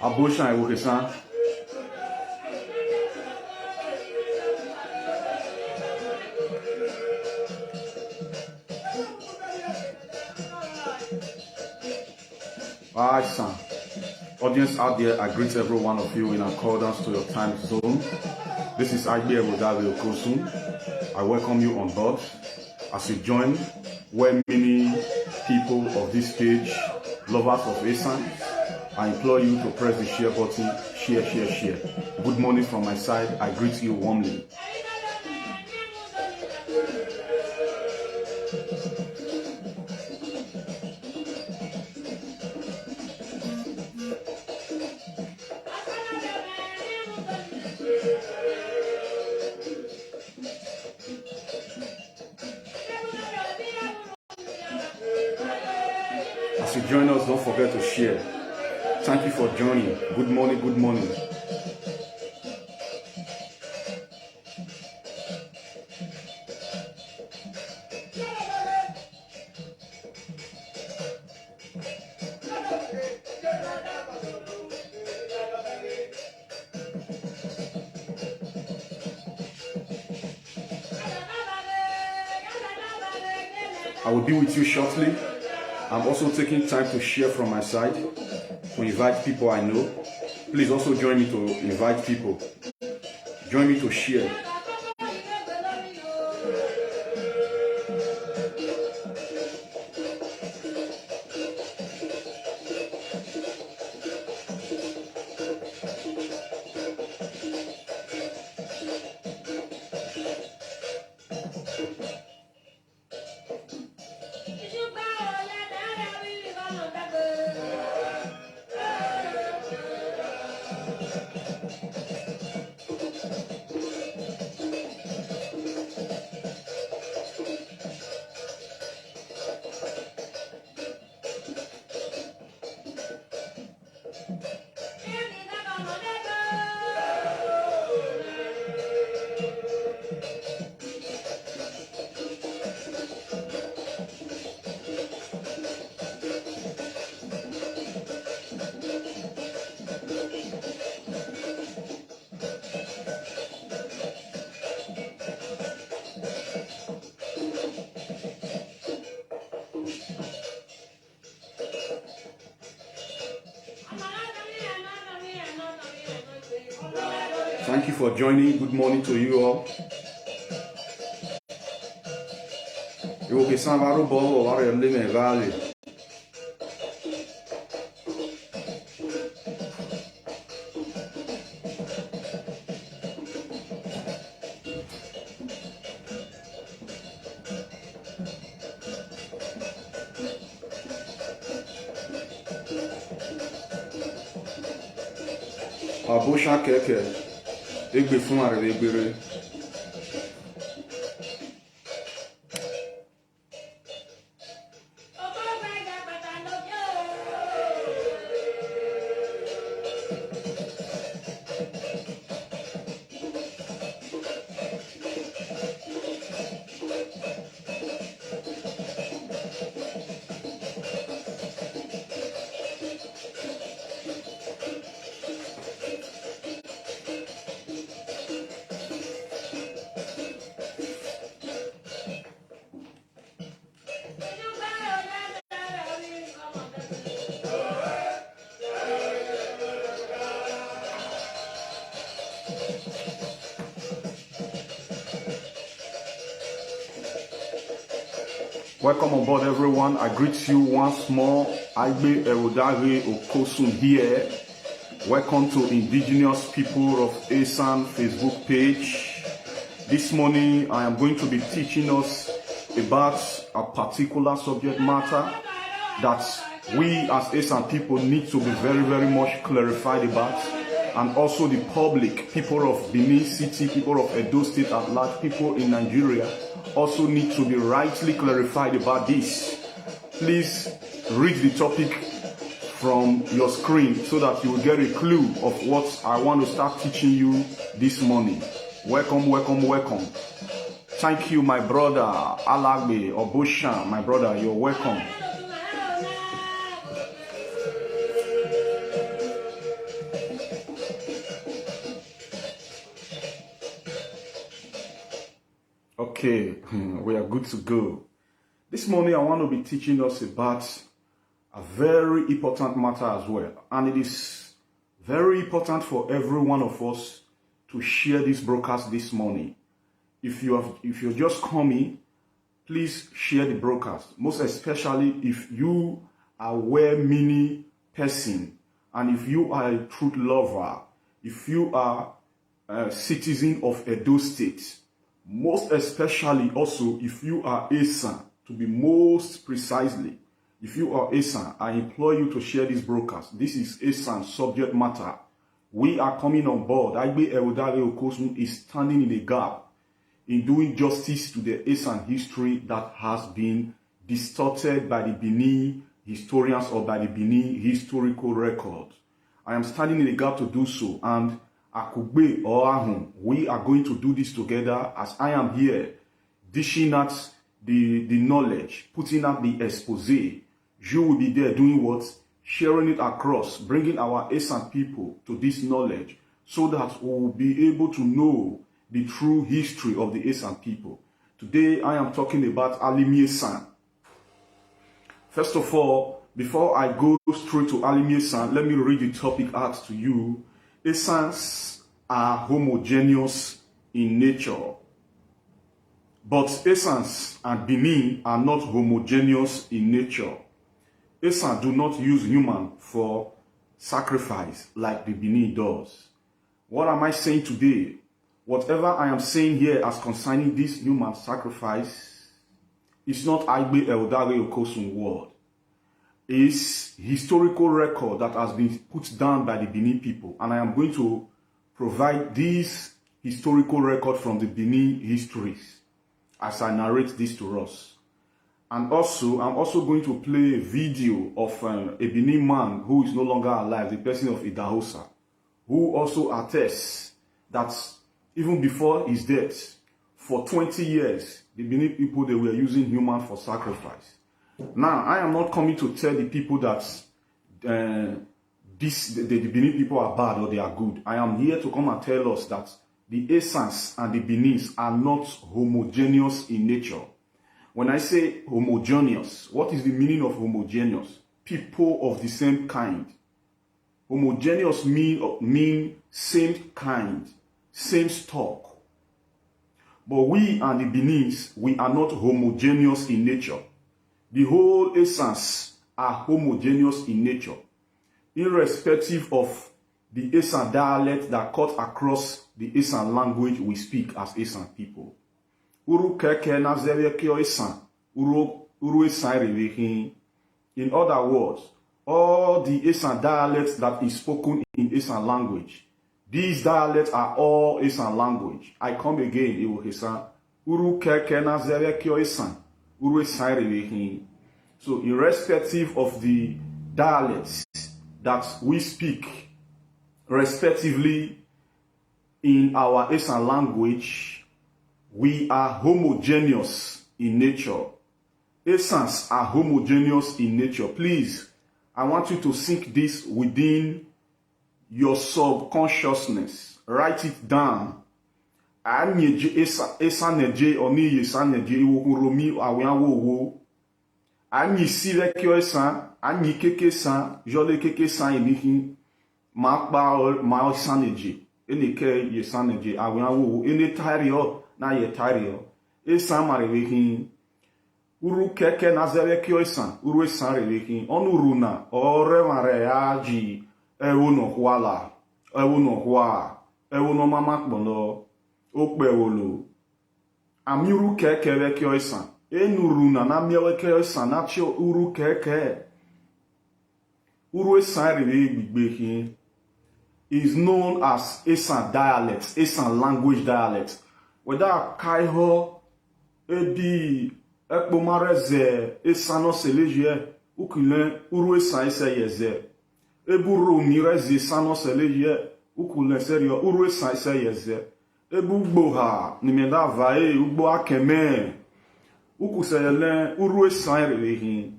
Aboshan Ewo Esan. Esan. Audience out there, I greet every one of you in accordance to your time zone. This is Aigbe Okosun. I welcome you on board as you join where many people of this page, lovers of Esan, I implore you to press the share button, share. Good morning from my side. I greet you warmly. As you join us, don't forget to share. Thank you for joining. Good morning. I will be with you shortly. I'm also taking time to share from my side, to invite people I know. Please also join me to invite people. Join me to share. Thank you for joining. Good morning to you all. Ewo Esan varo bolo varo lime vale. Aboshan keke. Aigbe fun are egbere. Welcome on board, everyone. I greet you once more. Aigbe Okosun here. Welcome to Indigenous People of Esan Facebook page. This morning, I am going to be teaching us about a particular subject matter that we as Esan people need to be very much clarified about, and also the public, people of Benin City, people of Edo State at large, people in Nigeria also need to be rightly clarified about this. Please read the topic from your screen so that you will get a clue of what I want to start teaching you this morning. Welcome. Thank you, my brother Aigbe Okosun. My brother, you're welcome. Okay, we are good to go. This morning I want to be teaching us about a very important matter as well. And it is very important for every one of us to share this broadcast this morning. If you're just coming, please share the broadcast. Most especially if you are a well-meaning person and if you are a truth lover, if you are a citizen of Edo State, most especially also if you are Esan, to be most precisely, if you are Esan, I implore you to share this broadcast. This is Esan subject matter. We are coming on board. Aigbe Okosun is standing in a gap in doing justice to the Esan history that has been distorted by the Benin historians or by the Benin historical record. I am standing in a gap to do so, and Aigbe Okosun, we are going to do this together as I am here, dishing out the knowledge, putting out the expose. You will be there doing what? Sharing it across, bringing our Esan people to this knowledge so that we will be able to know the true history of the Esan people. Today I am talking about Aigbe Esan. First of all, before I go straight to Aigbe Esan, let me read the topic out to you. Esans are homogeneous in nature, but Esans and Benin are not homogeneous in nature. Esan do not use human for sacrifice like the Benin does. What am I saying today? Whatever I am saying here as concerning this human sacrifice is not Aigbe Okosun word. Is historical record that has been put down by the Benin people, and I am going to provide this historical record from the Benin histories as I narrate this to us. And also, I'm also going to play a video of a Benin man who is no longer alive, the person of Idahosa, who also attests that even before his death, for 20 years, the Benin people, they were using human for sacrifice. Now, I am not coming to tell the people that the Benin people are bad or they are good. I am here to come and tell us that the Esans and the Benins are not homogeneous in nature. When I say homogeneous, what is the meaning of homogeneous? People of the same kind. Homogeneous mean same kind, same stock. But we and the Benins, we are not homogeneous in nature. The whole Esans are homogeneous in nature, irrespective of the Esan dialect that cut across the Esan language we speak as Esan people. In other words, all the Esan dialects that is spoken in Esan language, these dialects are all Esan language. I come again, so irrespective of the dialects that we speak respectively in our Esan language, we are homogeneous in nature. Esans are homogeneous in nature. Please, I want you to sink this within your subconsciousness. Write it down. Anyi esaneje oni yesaneje iwokuromi awiawo. Anyi silekyo esan, anyi keke san, jole keke san enihin, ma esaneje, eneke yesaneje awiawo, ene tario na ye tario. Esan marewehin. Uru keke nazelekyo esan, uru esan rewehin. Onuruna, ore mare aji, ewono huala, ewono hua, ewono mamakbono. Okpewolo ami uru keke wekyo esan enuru na miewekyo esan na chi uru keke uru esan rewe gbigbehin is known as Esan dialects, Esan language dialects. Whether kaiho ebi ekpomareze Esano seleje ukule uru esan eseyeze eburu mireze Esano seleje ukule serio uru esan eseyeze Ebugbo ha nimeda vae ugbo akeme ukusele uru esan rewehin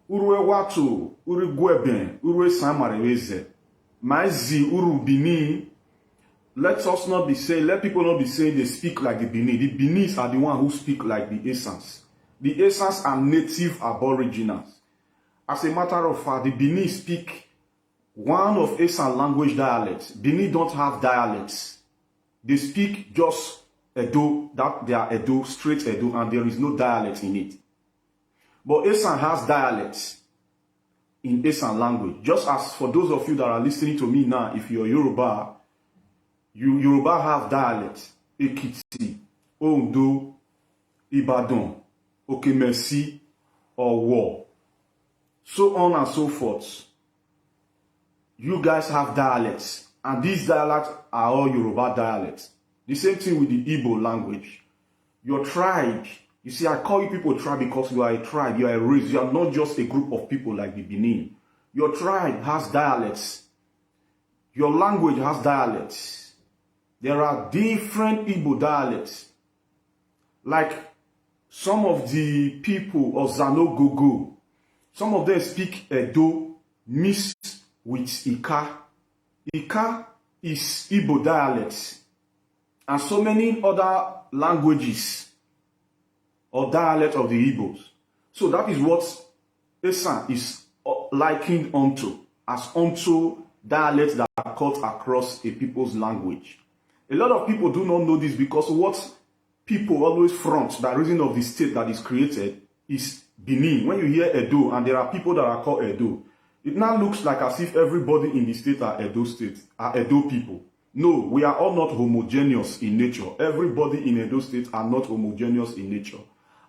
uru ewatu uru gweben uru esan mareweze maizi uru Bini let people not be saying they speak like the Benin. The Benis are the one who speak like the Esans. The Esans are native aboriginals. As a matter of fact, the Benin speak one of Esan language dialects. Benin don't have dialects. They speak just Edo, that they are Edo, straight Edo, and there is no dialect in it. But Esan has dialects in Esan language. Just as for those of you that are listening to me now, if you're Yoruba, Yoruba have dialects. Ekiti, Ondo, Ibadan, Okemesi, Owo, so on and so forth. You guys have dialects, and these dialects are all Yoruba dialects. The same thing with the Igbo language. Your tribe, you see, I call you people tribe because you are a tribe, you are a race, you are not just a group of people like the Benin. Your tribe has dialects. Your language has dialects. There are different Igbo dialects. Like some of the people of Zanogogo, some of them speak Edo mixed with Ika. Ika is Igbo dialects. And so many other languages or dialects of the Igbos. So that is what Esan is likened onto, as onto dialects that are cut across a people's language. A lot of people do not know this because what people always front by reason of the state that is created is Benin. When you hear Edo and there are people that are called Edo, it now looks like as if everybody in the state are Edo people. No, we are all not homogeneous in nature. Everybody in Edo State are not homogeneous in nature.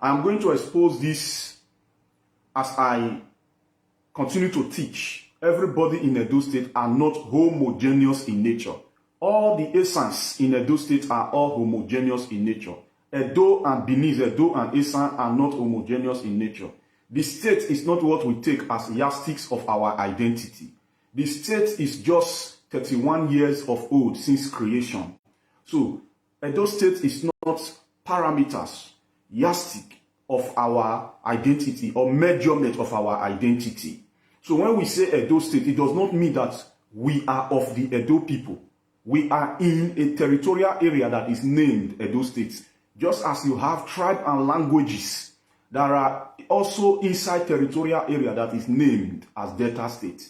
I am going to expose this as I continue to teach. Everybody in Edo State are not homogeneous in nature. All the Esans in Edo State are all homogeneous in nature. Edo and Benin, Edo and Esan are not homogeneous in nature. The state is not what we take as yardsticks of our identity. The state is just 31 years of old since creation. So, Edo State is not parameters, yardstick of our identity or measurement of our identity. So when we say Edo State, it does not mean that we are of the Edo people. We are in a territorial area that is named Edo State. Just as you have tribe and languages, there are also inside territorial area that is named as Delta State.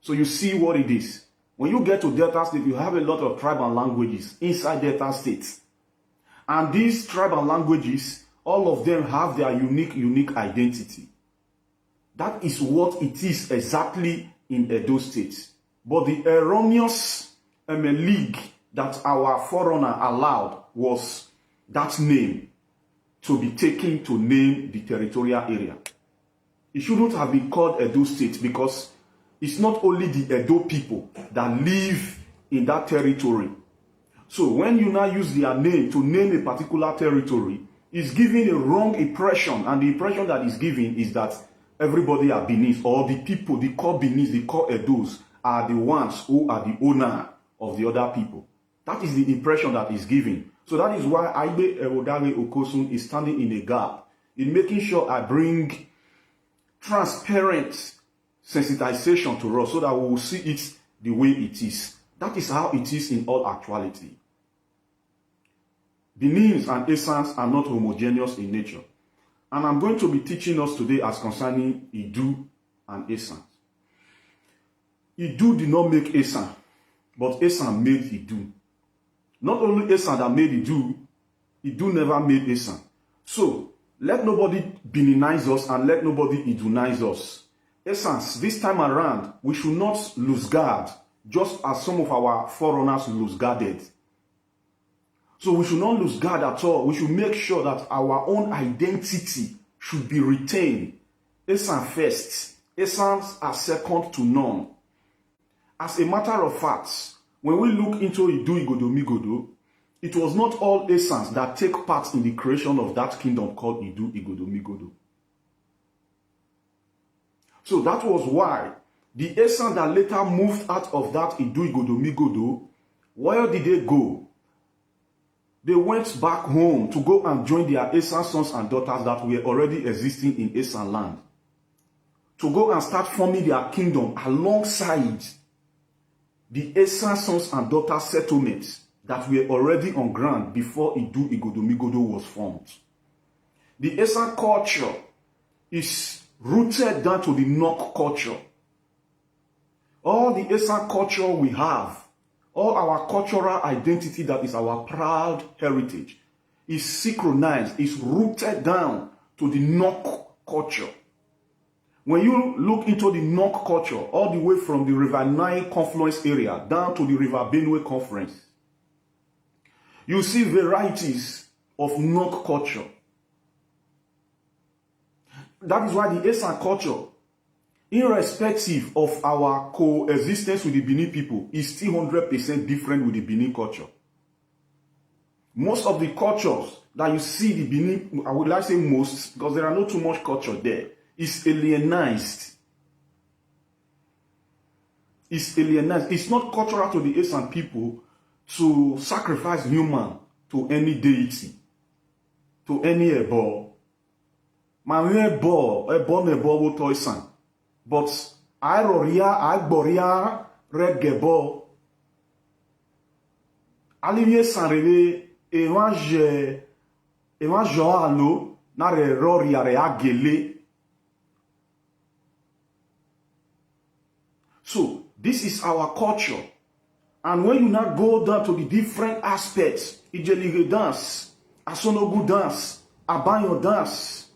So you see what it is. When you get to Delta State, you have a lot of tribal languages inside Delta State. And these tribal languages, all of them have their unique identity. That is what it is exactly in Edo State. But the erroneous league that our forerunner allowed was that name to be taken to name the territorial area. It shouldn't have been called Edo State because it's not only the Edo people that live in that territory. So when you now use their name to name a particular territory, it's giving a wrong impression. And the impression that is given is that everybody are Benin, or the people, the core Benin, the core Edos, are the ones who are the owner of the other people. That is the impression that is given. So that is why Aigbe Okosun is standing in a gap in making sure I bring transparent sensitization to us so that we will see it the way it is. That is how it is in all actuality. Benins and Esans are not homogeneous in nature. And I'm going to be teaching us today as concerning Idu and Esan. Idu did not make Esan, but Esan made Idu. Not only Esan that made Idu, Idu never made Esan. So, let nobody Beninize us and let nobody Idunize us. Essence, this time around, we should not lose guard, just as some of our forerunners lose guarded. So we should not lose guard at all. We should make sure that our own identity should be retained. Essence first. Essence are second to none. As a matter of fact, when we look into Idu Igodo Migodo, it was not all Essence that take part in the creation of that kingdom called Idu Igodo Migodo. So that was why the Esan that later moved out of that Idu Igodo Migodo, where did they go? They went back home to go and join their Esan sons and daughters that were already existing in Esan land. To go and start forming their kingdom alongside the Esan sons and daughters settlements that were already on ground before Idu Igodomigodo was formed. The Esan culture is rooted down to the Nok culture. All the Esan culture we have, all our cultural identity that is our proud heritage, is synchronized, is rooted down to the Nok culture. When you look into the Nok culture, all the way from the River Nile confluence area down to the River Benue conference, you see varieties of Nok culture. That is why the Esan culture, irrespective of our coexistence with the Benin people, is still 100% different with the Benin culture. Most of the cultures that you see the Benin, I would like to say most, because there are not too much culture there, is alienized. It's alienized. It's not cultural to the Esan people to sacrifice human to any deity, to any ebo. Ebo wo to Esan. But Aigboria regebo. Alivier sanrele ewange alo na re roria re agele. So this is our culture. And when you now go down to the different aspects, Ijelige dance, Asonogu dance, Abayo dance,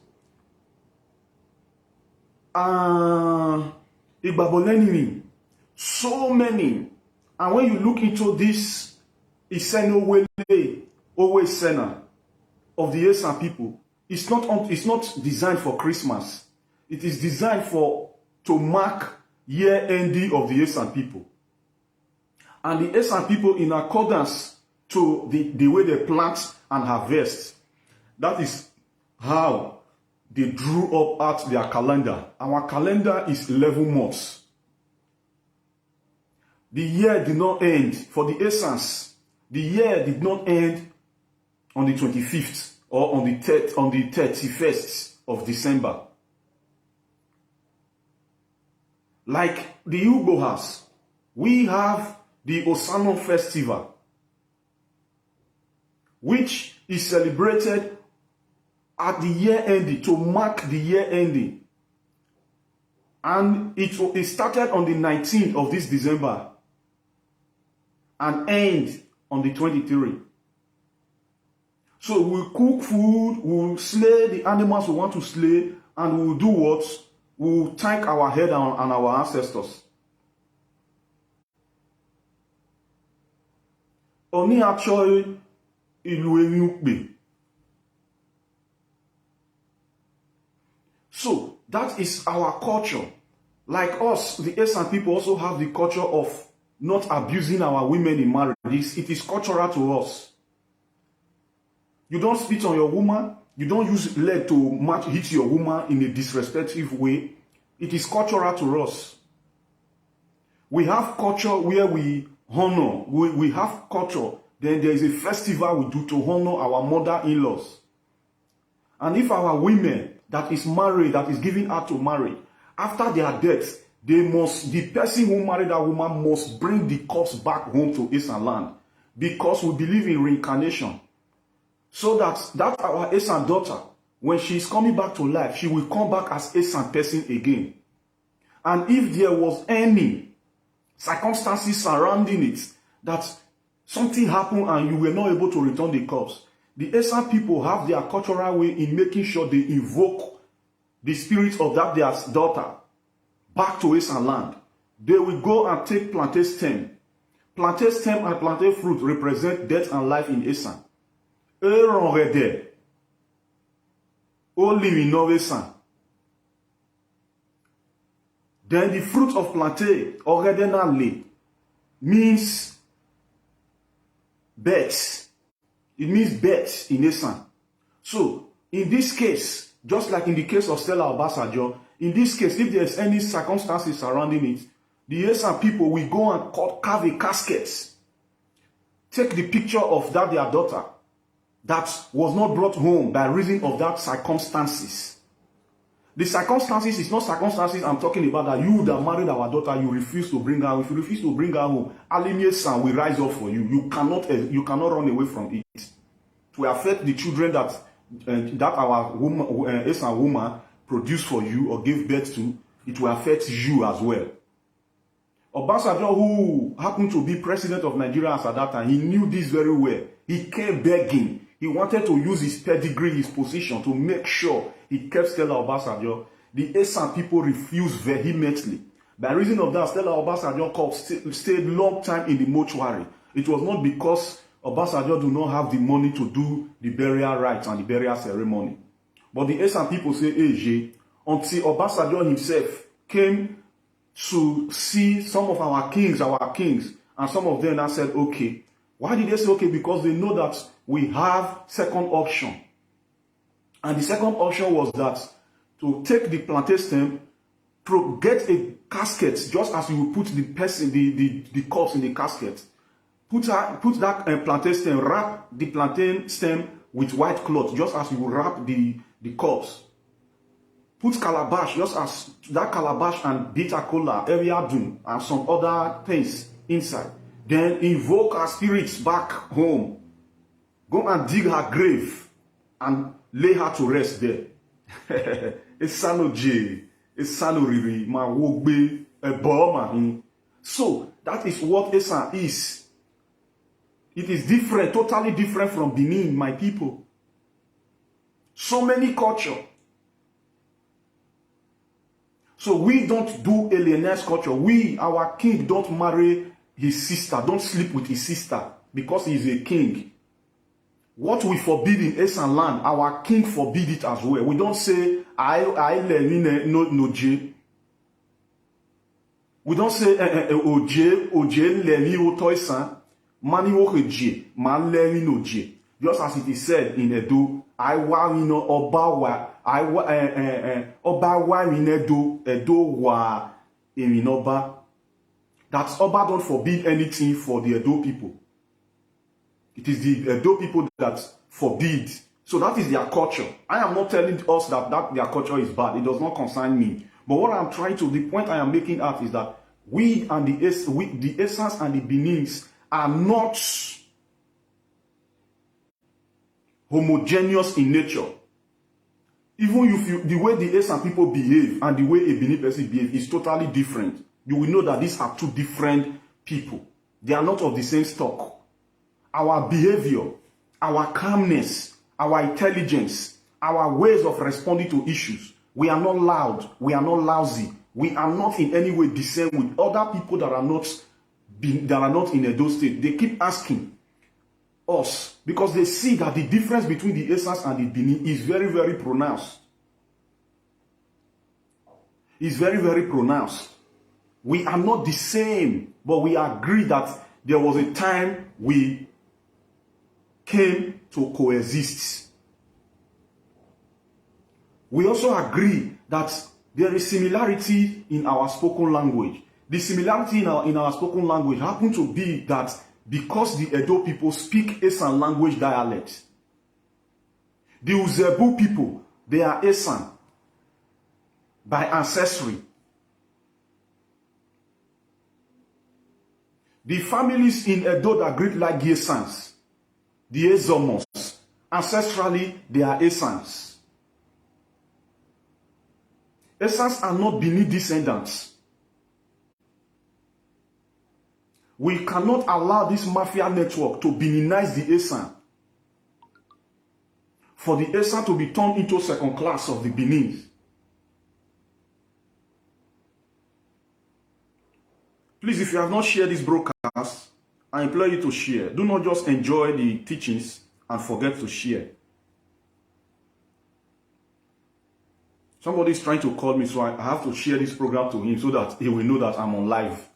Igbabolenimi, so many. And when you look into this Iseno Wele, always Sena of the Esan people, it's not designed for Christmas. It is designed to mark year ending of the Esan people. And the Esan people, in accordance to the way they plant and harvest, that is how they drew up at their calendar. Our calendar is 11 months. The year did not end for the Esans. The year did not end on the 25th or on the 31st of December. Like the Igbo has, we have the Osano festival, which is celebrated at the year ending, to mark the year ending. And it started on the 19th of this December and end on the 23rd. So we'll cook food, we'll slay the animals we want to slay, and we'll do what? We'll thank our head and our ancestors. Oni achoi ilu enyukbe. So that is our culture. Like us, the Esan people also have the culture of not abusing our women in marriage. It is cultural to us. You don't spit on your woman. You don't use leg to hit your woman in a disrespectful way. It is cultural to us. We have culture where we honor. We have culture. Then there is a festival we do to honor our mother-in-laws. And if our women that is married, that is giving out to marry, after their death, the person who married that woman must bring the corpse back home to Esan land, because we believe in reincarnation. So that our Esan daughter, when she is coming back to life, she will come back as Esan person again. And if there was any circumstances surrounding it, that something happened and you were not able to return the corpse, the Esan people have their cultural way in making sure they invoke the spirit of that their daughter back to Esan land. They will go and take plantain stem. Plantain stem and plantain fruit represent death and life in Esan. Aaron rede. Only in Esan. Then the fruit of plantain already means birth. It means birth in Esan. So, in this case, just like in the case of Stella Obasanjo, in this case, if there's any circumstances surrounding it, the Esan people will go and carve a casket. Take the picture of that their daughter that was not brought home by reason of that circumstances. The circumstances is not circumstances I'm talking about that you that married our daughter, you refuse to bring her home. If you refuse to bring her home, Alimie San will rise up for you. You cannot run away from it. It will affect the children that our woman, Esan woman produced for you or gave birth to. It will affect you as well. Obasanjo, who happened to be president of Nigeria at that time, he knew this very well. He came begging. He wanted to use his pedigree, his position, to make sure he kept Stella Obasanjo. The Esan people refused vehemently. By reason of that, Stella Obasanjo stayed long time in the mortuary. It was not because Obasanjo do not have the money to do the burial rites and the burial ceremony. But the Esan people say, hey, until Obasanjo himself came to see some of our kings, and some of them now said, okay. Why did they say okay? Because they know that we have second option. And the second option was that to take the plantain stem, to get a casket, just as you would put the person, the corpse in the casket. Put that plantain stem, wrap the plantain stem with white cloth, just as you would wrap the corpse. Put calabash, just as that calabash and bitter cola, Eriadun, and some other things inside. Then invoke her spirits back home. Go and dig her grave and lay her to rest there. Esano J, Esano Riri, Ma Wogbe, Eboma. So that is what Esan is. It is different, totally different from Benin, my people. So many culture. So we don't do alienized culture. We, our king, don't marry his sister, don't sleep with his sister because he is a king. What we forbid in Esan land, our king forbid it as well. We don't say no J. We don't say oje leni otoisan mani oje man leni no J. Just as it is said in Edo, I wa no obawa obawa in Edo wa eminoba. That Oba don't forbid anything for the Edo people. It is the Edo people that forbid. So that is their culture. I am not telling us that their culture is bad. It does not concern me. But what I'm trying to, the point I am making out is that we and the Esans and the Benins are not homogeneous in nature. Even if the way the Esan people behave and the way a Benin person behave is totally different. You will know that these are two different people. They are not of the same stock. Our behavior, our calmness, our intelligence, our ways of responding to issues. We are not loud. We are not lousy. We are not in any way the same with other people that are not in Edo State. They keep asking us because they see that the difference between the Esans and the Benin is very, very pronounced. It's very, very pronounced. We are not the same, but we agree that there was a time we came to coexist. We also agree that there is similarity in our spoken language. The similarity in our spoken language happened to be that because the Edo people speak Esan language dialect. The Uzebu people, they are Esan by ancestry. The families in Edo that greet like Esans, the Ezomos, ancestrally they are Esans. Esans are not Benin descendants. We cannot allow this mafia network to Beninize the Esan. For the Esan to be turned into second class of the Benin. Please, if you have not shared this broadcast, I implore you to share. Do not just enjoy the teachings and forget to share. Somebody is trying to call me, so I have to share this program to him so that he will know that I'm on live.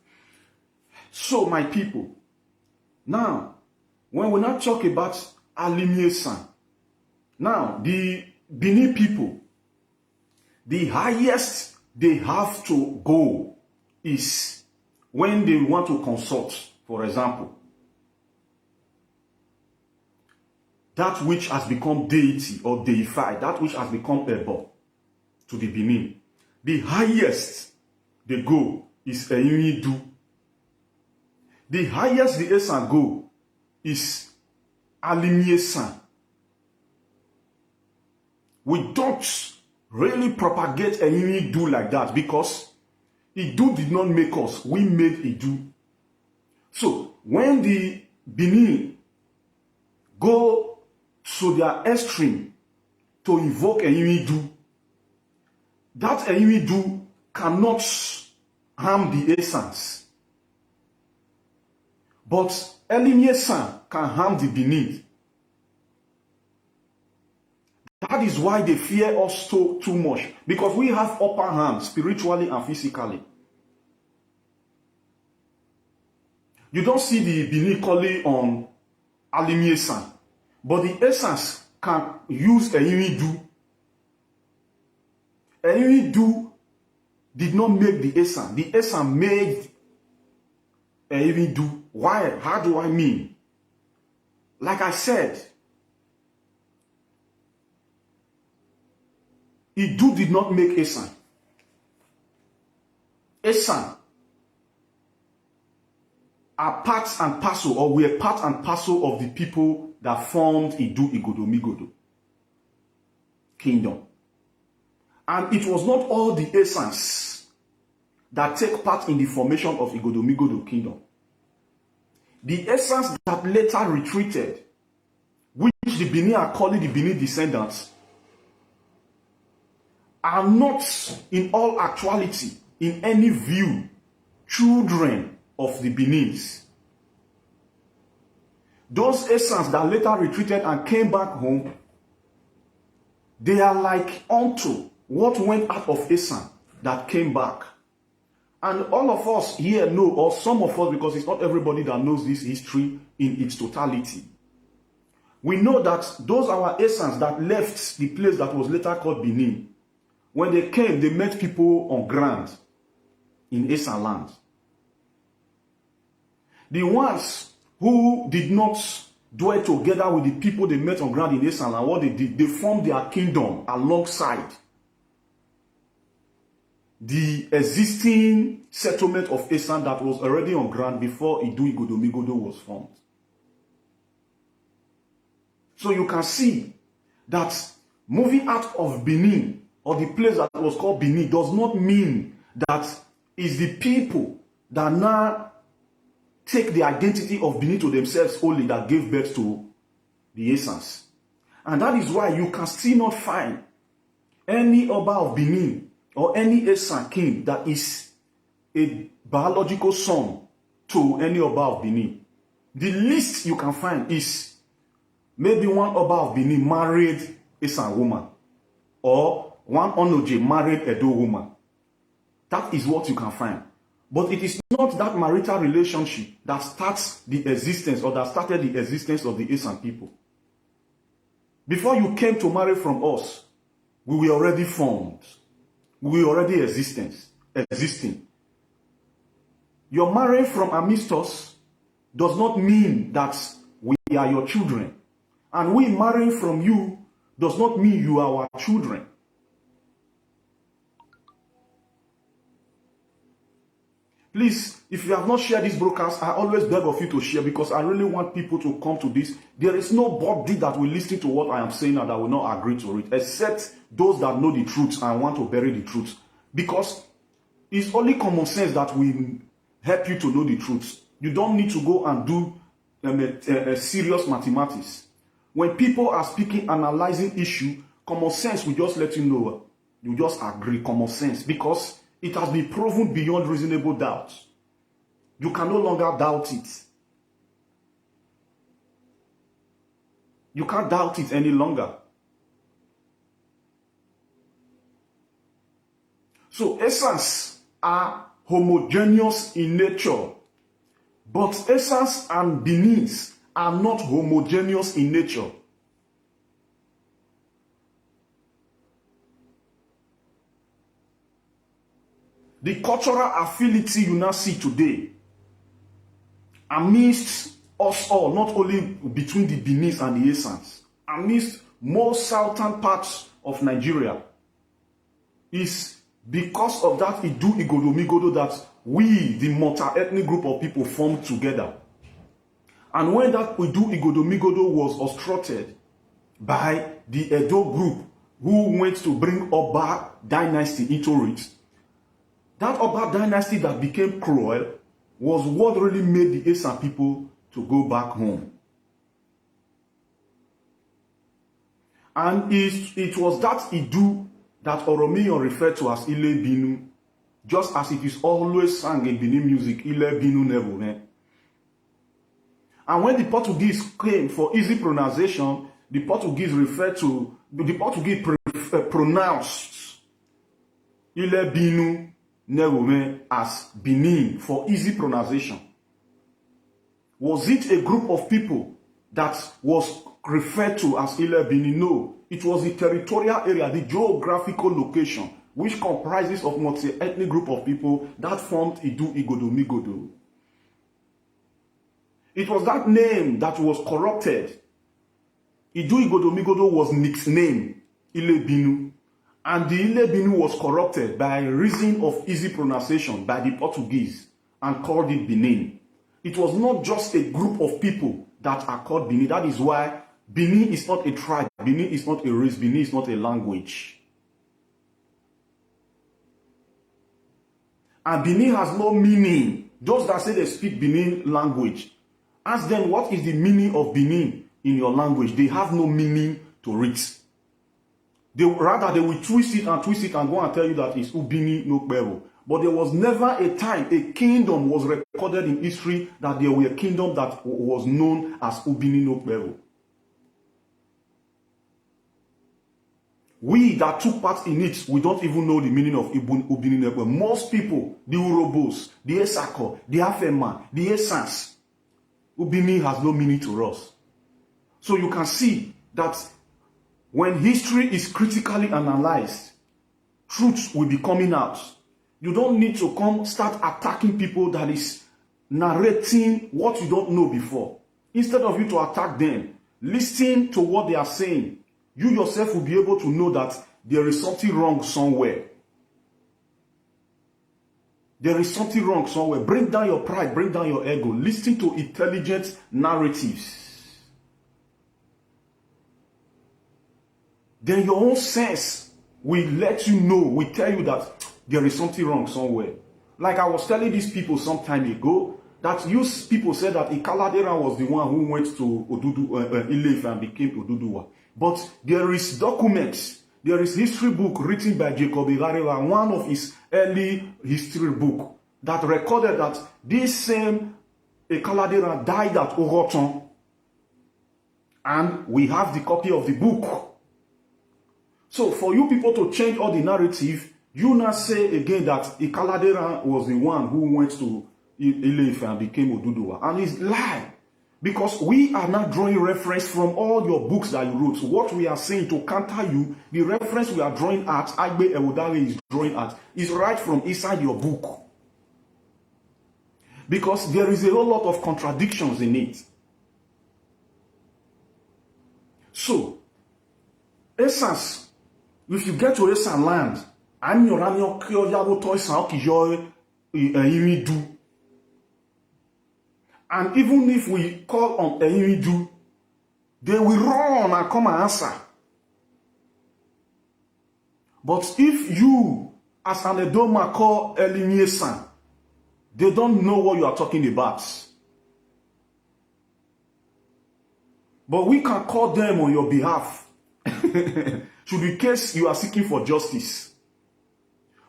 So, my people, now, when we now talk about Alimie San, now, the Benin people, the highest they have to go is when they want to consult, for example, that which has become deity or deified, that which has become Ebo. to the Benin. The highest they go is Esan. The highest the Esan go is Esan. We don't really propagate Esan like that because Idu did not make us. We made Idu. So when the Benin go to their extreme to invoke Esan, that Esan cannot harm the Esans. But Esan can harm the Benin. That is why they fear us too much. Because we have upper hand spiritually and physically. You don't see the Benin calling on Esan. But the Esans can use Esan. Esan did not make the Esan. The Esan made Esan. Why? How do I mean? Like I said, Idu did not make Esan. Esan are part and parcel, or were part and parcel of the people that formed Idu Igodomigodo kingdom. And it was not all the Esans that take part in the formation of Igodomigodo kingdom. The Esans that later retreated, which the Benin are calling the Benin descendants, are not in all actuality, in any view, children of the Benins. Those Esans that later retreated and came back home, they are like unto what went out of Esan that came back. And all of us here know, or some of us, because it's not everybody that knows this history in its totality. We know that those our Esans that left the place that was later called Benin, when they came, they met people on ground in Esan land. The ones who did not dwell together with the people they met on ground in Esan land, what they did, they formed their kingdom alongside the existing settlement of Esan that was already on ground before Idu Igodomigodo was formed. So you can see that moving out of Benin, or the place that was called Benin, does not mean that it's the people that now take the identity of Benin to themselves only that gave birth to the Esans. And that is why you can still not find any Oba of Benin or any Esan king that is a biological son to any Oba of Benin. The least you can find is maybe one Oba of Benin married Esan woman, or one Onoje married Edo woman. That is what you can find. But it is not that marital relationship that starts the existence, or that started the existence of the Esan people. Before you came to marry from us, we were already formed. We were already existing. Your marrying from amidst us does not mean that we are your children. And we marrying from you does not mean you are our children. Please, if you have not shared this broadcast, I always beg of you to share, because I really want people to come to this. There is nobody that will listen to what I am saying and that will not agree to it, except those that know the truth and want to bury the truth. Because it's only common sense that will help you to know the truth. You don't need to go and do serious mathematics. When people are speaking, analyzing issue, common sense will just let you know. You just agree, common sense, because it has been proven beyond reasonable doubt. You can no longer doubt it. You can't doubt it any longer. So Esans are homogeneous in nature, but Esans and Benins are not homogeneous in nature. The cultural affinity you now see today amidst us all, not only between the Benins and the Esans, amidst most southern parts of Nigeria, is because of that Idu Igodomigodo that we, the multi-ethnic group of people, formed together. And when that Idu Igodomigodo was obstructed by the Edo group who went to bring Oba dynasty into it, that Oba dynasty that became cruel was what really made the Esan people to go back home. And it was that Idu that Oromiyan referred to as Ile Binu, just as it is always sung in Benin music, Ile Binu Nebo. And when the Portuguese came for easy pronunciation, the Portuguese pronounced Ile Binu Nebo as Benin for easy pronunciation. Was it a group of people that was referred to as Ile Benin? No. It was the territorial area, the geographical location, which comprises of multi-ethnic group of people that formed Idu Igodomigodo. It was that name that was corrupted. Idu Igodomigodo was nicknamed Ile Binu, and the Ile Binu was corrupted by reason of easy pronunciation by the Portuguese and called it Benin. It was not just a group of people that are called Benin. That is why Benin is not a tribe, Benin is not a race, Benin is not a language. And Benin has no meaning. Those that say they speak Benin language, ask them what is the meaning of Benin in your language. They have no meaning to it. They will twist it and go and tell you that it's Ubini no Pero. But there was never a time a kingdom was recorded in history that there were a kingdom that was known as Ubini no Pero. We that took part in it, we don't even know the meaning of Ubini no Pero. Most people, the Urobos, the Esako, the Afema, the Esans, Ubini has no meaning to us. So you can see that when history is critically analyzed, truth will be coming out. You don't need to come start attacking people that is narrating what you don't know before. Instead of you to attack them, listen to what they are saying. You yourself will be able to know that there is something wrong somewhere. There is something wrong somewhere. Bring down your pride, bring down your ego. Listen to intelligent narratives. Then your own sense will let you know, will tell you that there is something wrong somewhere. Like I was telling these people some time ago, that you people said that Ikaladera was the one who went to Ile-Ife and became Oduduwa. But there is documents, there is history book written by Jacob Igarewa, one of his early history book, that recorded that this same Ikaladera died at Oroton. And we have the copy of the book. So for you people to change all the narrative, you now say again that Ikaladera was the one who went to Ile-Ife and became Oduduwa. And it's lie. Because we are not drawing reference from all your books that you wrote. So what we are saying to counter you, the reference we are drawing at, Aigbe Okosun is drawing at, is right from inside your book. Because there is a whole lot of contradictions in it. So, essence, if you get to Esan land, I'm your do. And even if we call on Eimidu, they will run and come and answer. But if you, as an Edoma, call Esan, they don't know what you are talking about. But we can call them on your behalf. Should be case you are seeking for justice.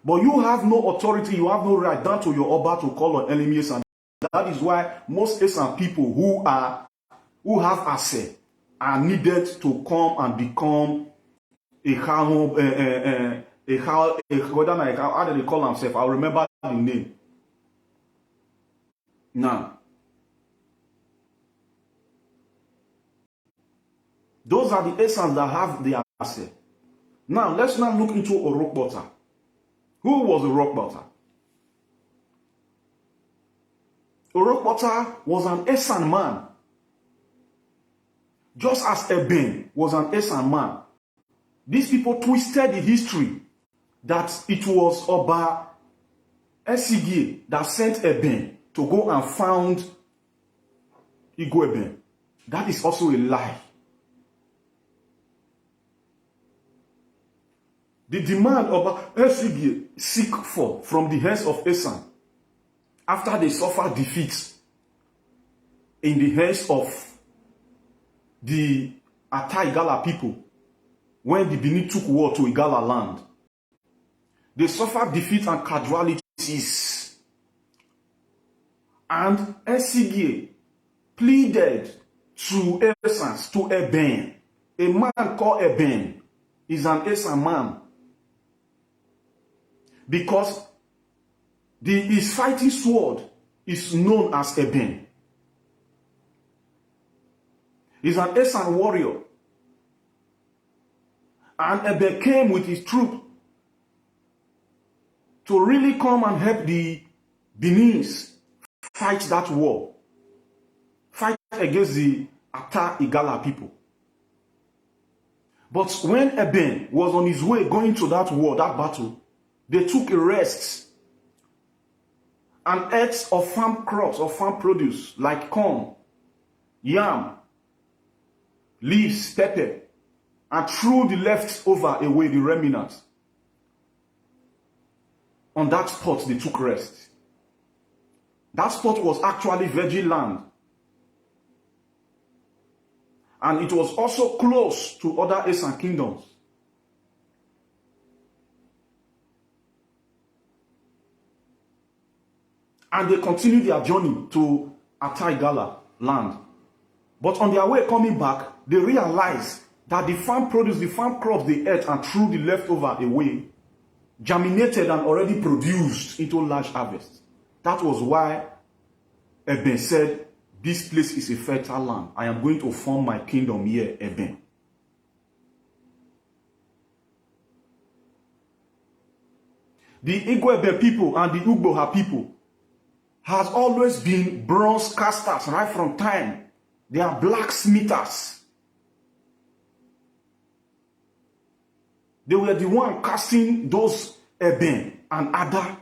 But you have no authority, you have no right down to your Oba to call on Esan. That is why most Esan people who have access are needed to come and become how do they call themselves? I'll remember the name. Now, those are the Esans that have the access. Now, let's now look into Orokbota. Who was Orokbota? Orokbota was an Esan man. Just as Eben was an Esan man. These people twisted the history that it was Oba Esigye that sent Eben to go and found Igwe. That is also a lie. The demand of Esigye seek for from the hands of Esan after they suffered defeat in the hands of the Ata Igala people when the Benin took war to Igala land. They suffered defeat and casualties. And Esigye pleaded to Esan, to Eben. A man called Eben is an Esan man. Because his fighting sword is known as Eben. He's an Esan warrior. And Eben came with his troop to really come and help the Beninese fight that war. Fight against the Ata Igala people. But when Eben was on his way going to that war, that battle, they took a rest and ate of farm crops, of farm produce, like corn, yam, leaves, pepper, and threw the leftover away, the remnants. On that spot, they took rest. That spot was actually virgin land. And it was also close to other Esan kingdoms. And they continued their journey to Ata Igala land. But on their way coming back, they realized that the farm produce, the farm crops they ate and threw the leftover away, germinated and already produced into large harvest. That was why Eben said, this place is a fertile land. I am going to form my kingdom here, Eben. The Igwe people and the Ugboha people has always been bronze casters right from time. They are blacksmithers. They were the one casting those Eben and Ada.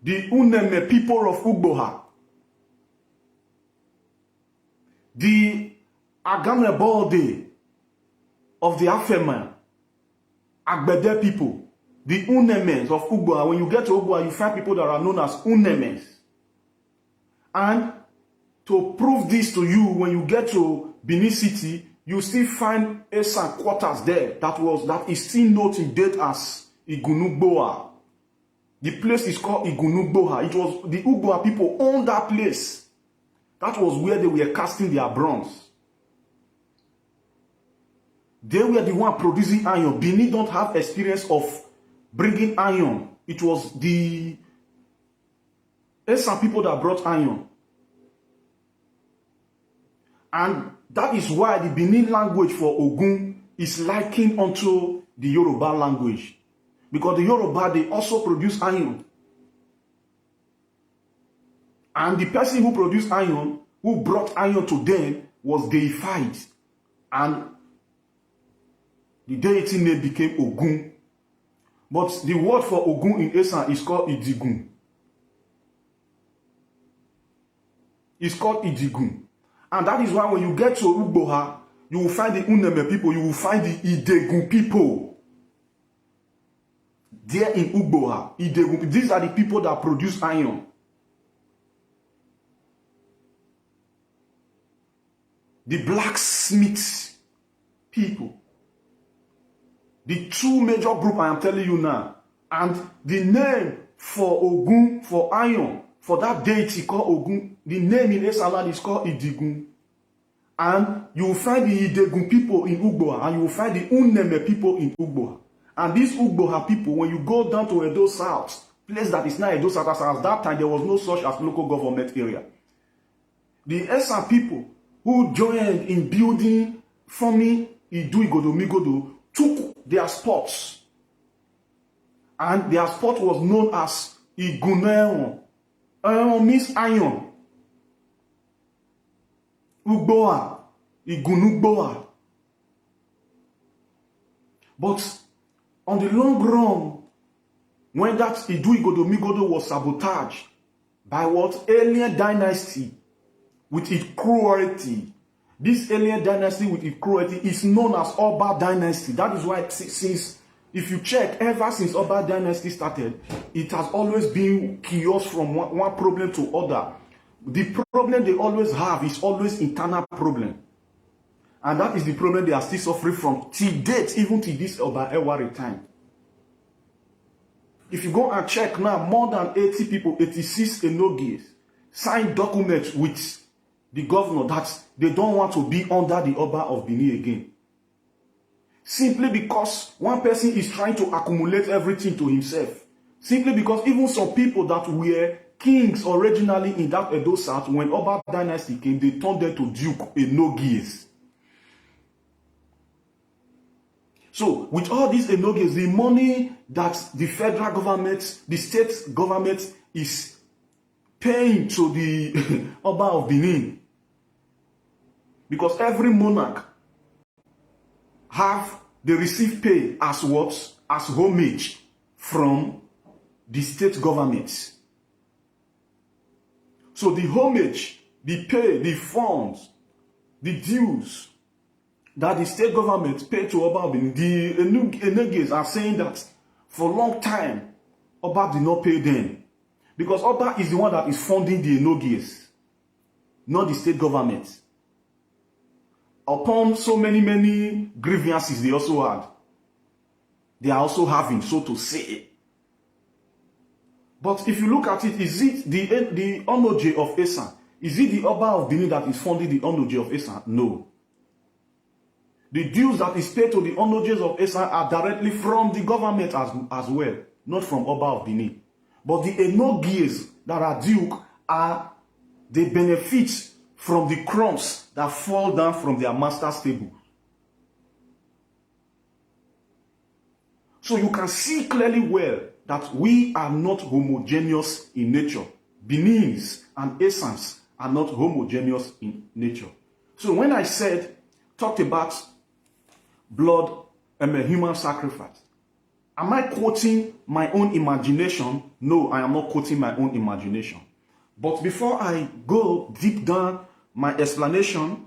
The Uneme people of Ugboha. The Agamebolde of the Afema. Agbede people. The Unemes of Ugboha. When you get to Ugboha, you find people that are known as Unemes. And to prove this to you, when you get to Benin City, you still find Esan quarters there that is still noted date as Igunugboa. The place is called Igunugboa. It was the Ugboa people owned that place. That was where they were casting their bronze. They were the one producing iron. Benin don't have experience of bringing iron. It was the Esan people that brought iron. And that is why the Benin language for Ogun is likened unto the Yoruba language. Because the Yoruba, they also produce iron. And the person who produced iron, who brought iron to them, was deified. And the deity name became Ogun. But the word for Ogun in Esan is called Idigun. It's called Idigun. And that is why when you get to Ugboha, you will find the Uneme people, you will find the Idegun people. There in Ugboha, Idegun, these are the people that produce iron. The blacksmith people. The two major groups I am telling you now. And the name for Ogun, for iron, for that deity called Ogun, the name in Esaland is called Idigun. And you will find the Idegun people in Ugboha, and you will find the Uneme people in Ugboha. And these Ugboha people, when you go down to Edo South, place that is now Edo South, as at that time there was no such as local government area. The Esan people who joined in building, forming Idu Igodo took their spots. And their spot was known as Iguneon. Iron means iron. Ugboa, Igunugboa. But on the long run, when that Idu-Igodo-Migodo was sabotaged by what? Alien dynasty with its cruelty. This alien dynasty with its cruelty is known as Oba dynasty. That is why since, if you check, ever since Oba dynasty started, it has always been chaos from one problem to other. The problem they always have is always internal problem. And that is the problem they are still suffering from till date, even till this Oba Ewari time. If you go and check now, more than 80 people, 86 Enogies, signed documents with the governor that they don't want to be under the Oba of Benin again. Simply because one person is trying to accumulate everything to himself. Simply because even some people that were kings originally in that Edo South, when Oba dynasty came, they turned them to Duke Enogies. So, with all these Enogies, the money that the federal government, the state government is paying to the Oba of Benin. Because every monarch they receive pay as what? As homage from the state government. So the homage, the pay, the funds, the dues that the state government paid to Oba of Benin, the Eneges are saying that for a long time, Oba did not pay them. Because Oba is the one that is funding the Eneges, not the state government. Upon so many grievances they also had, they are also having, so to say. But if you look at it, is it the Onoje of Esan? Is it the Oba of Benin that is funding the Onoje of Esan? No. The dues that is paid to the Onojes of Esan are directly from the government as well, not from Oba of Benin. But the Enogies that are Duke are the benefits from the crumbs that fall down from their master's table. So you can see clearly well that we are not homogeneous in nature. Benins and Esans are not homogeneous in nature. So when I talked about blood and a human sacrifice, am I quoting my own imagination? No, I am not quoting my own imagination. But before I go deep down my explanation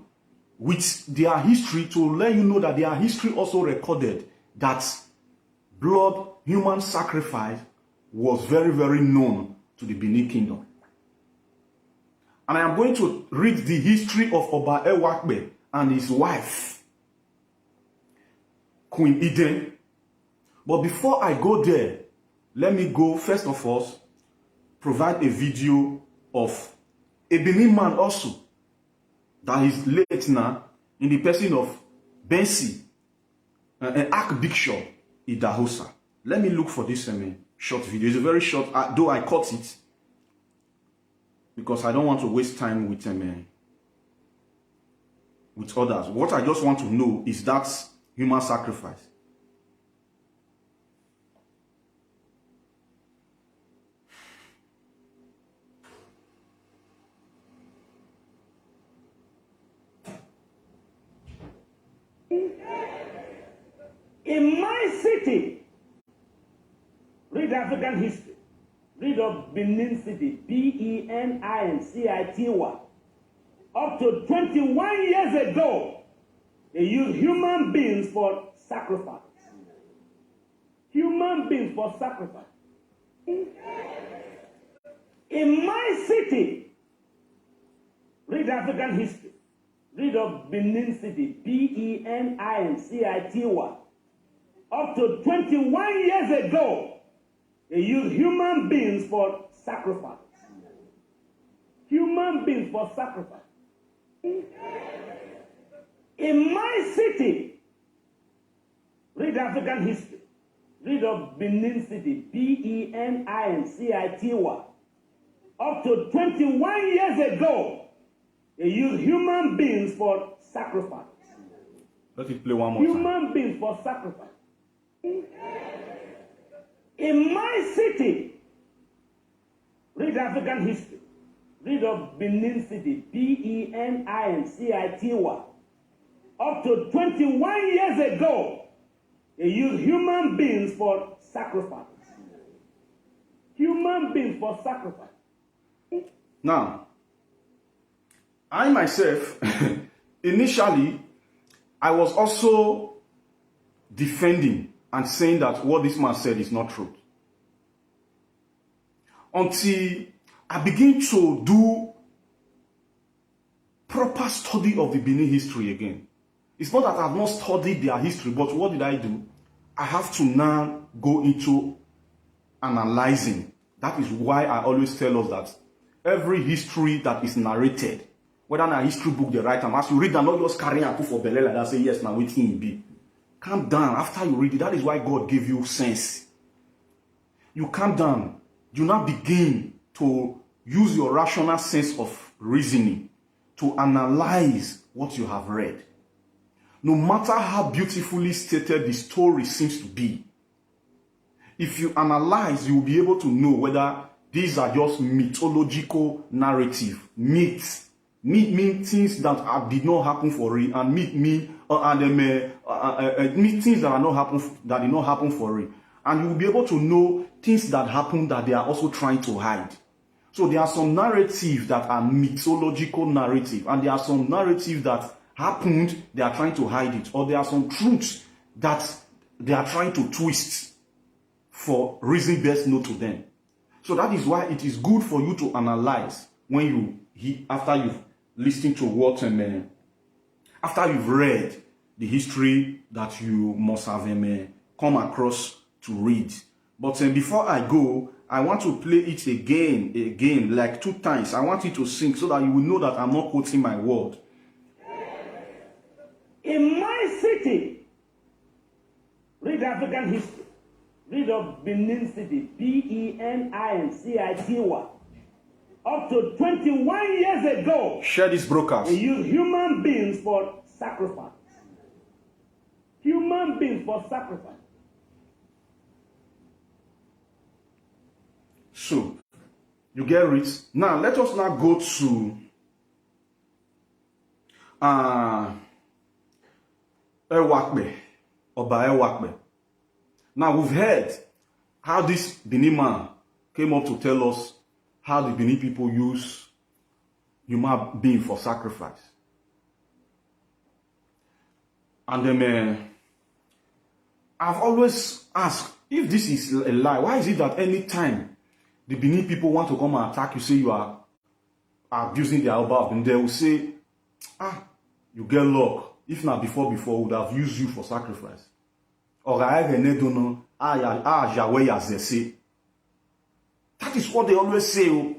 with their history, to let you know that their history also recorded that blood, human sacrifice was very known to the Benin Kingdom. And I am going to read the history of Oba Ewakbe and his wife, Queen Eden. But before I go there, let me go first of all provide a video of a Benin man also that is late now in the person of Bensi, an Archbishop Idahosa. Let me look for this short video. It's a very short, though I cut it because I don't want to waste time with others. What I just want to know is that human sacrifice. In my city, read African history, read of Benin City, B-E-N-I-N-C-I-T-Y. Up to 21 years ago, they used human beings for sacrifice. Human beings for sacrifice. In my city, read African history, read of Benin City, B-E-N-I-N-C-I-T-Y. Up to 21 years ago, they used human beings for sacrifice. Human beings for sacrifice. In my city, read African history, read of Benin City, B-E-N-I-N-C-I-T-Y. Up to 21 years ago, they used human beings for sacrifice. Let it play one more time. Human beings for sacrifice. In my city, read African history, read of Benin City, B-E-N-I-N-C-I-T-Y. Up to 21 years ago, They use human beings for sacrifice. Human beings for sacrifice. Now, I myself, initially, I was also defending and saying that what this man said is not true. Until I begin to do proper study of the Benin history again. It's not that I've not studied their history, but what did I do? I have to now go into analyzing. That is why I always tell us that every history that is narrated, whether in a history book they write, and as you read them, not just carry and put for belly like that, say yes, now waiting it be. Calm down after you read it. That is why God gave you sense. You calm down. You now begin to use your rational sense of reasoning to analyze what you have read. No matter how beautifully stated the story seems to be, if you analyze, you will be able to know whether these are just mythological narrative. Myths. Myth means things that did not happen for real, and myth mean things that did not happen for real. And you will be able to know things that happen that they are also trying to hide. So there are some narratives that are mythological narrative, and there are some narratives that happened, they are trying to hide it, or there are some truths that they are trying to twist for reason best known to them. So that is why it is good for you to analyze when after you've listened to what after you've read the history that you must have come across to read. But before I go, I want to play it again, like 2 times. I want it to sing so that you will know that I'm not quoting my word. In my city, read African history. Read of Benin City, Benin-City. Up to 21 years ago, share this broadcast. They use human beings for sacrifice. Human beings for sacrifice. So, you get it? Now, let us now go to Ewakbe, Oba Ewakbe. Now, we've heard how this Benin man came up to tell us how the Benin people use human being for sacrifice. And then I've always asked, if this is a lie, why is it that any time the Benin people want to come and attack you, say you are abusing their Oba, and they will say, you get luck. If not before, would have used you for sacrifice. Or that is what they always say.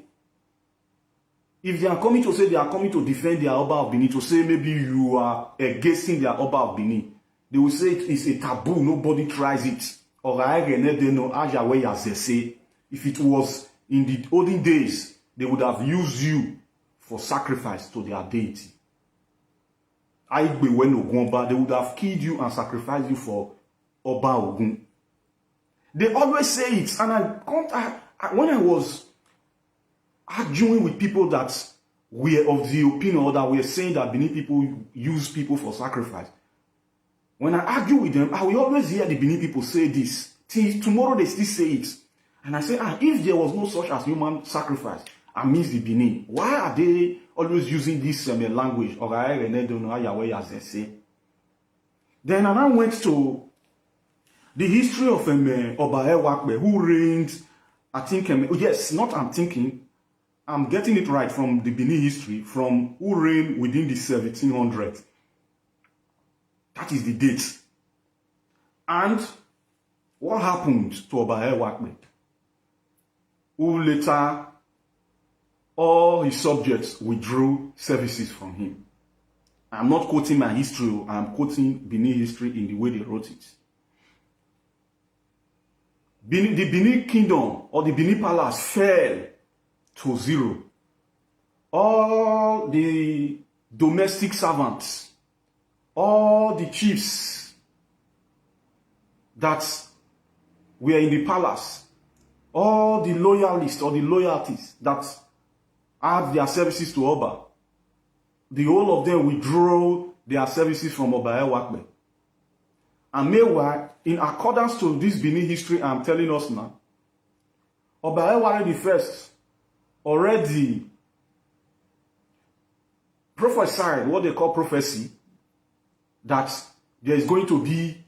If they are coming to say they are coming to defend their Oba of Benin, to say maybe you are against their Oba of Benin, they will say it is a taboo, nobody tries it. Or if it was in the olden days, they would have used you for sacrifice to their deity. Aigbe Okosun, they would have killed you and sacrificed you for Oba Ogun. They always say it, and when I was arguing with people that were of the opinion or that were saying that Benin people use people for sacrifice, when I argue with them, I will always hear the Benin people say this. Till tomorrow they still say it. And I say, if there was no such as human sacrifice amidst the Benin, why are they always using this language? Then I went to the history of Oba Ewakbe, who reigned, I think, I'm getting it right from the Benin history, from who reigned within the 1700s. That is the date. And what happened to Oba Ewakbe? Who later, all his subjects withdrew services from him. I'm not quoting my history, I'm quoting Benin history in the way they wrote it. The Benin kingdom or the Benin palace fell to zero. All the domestic servants, all the chiefs that were in the palace, all the loyalists or the loyalties that had their services to Oba, the whole of them withdrew their services from Oba Ewakbe. And meanwhile, in accordance to this Benin history I'm telling us now, Oba Eware the first already prophesied what they call prophecy, that there is going to be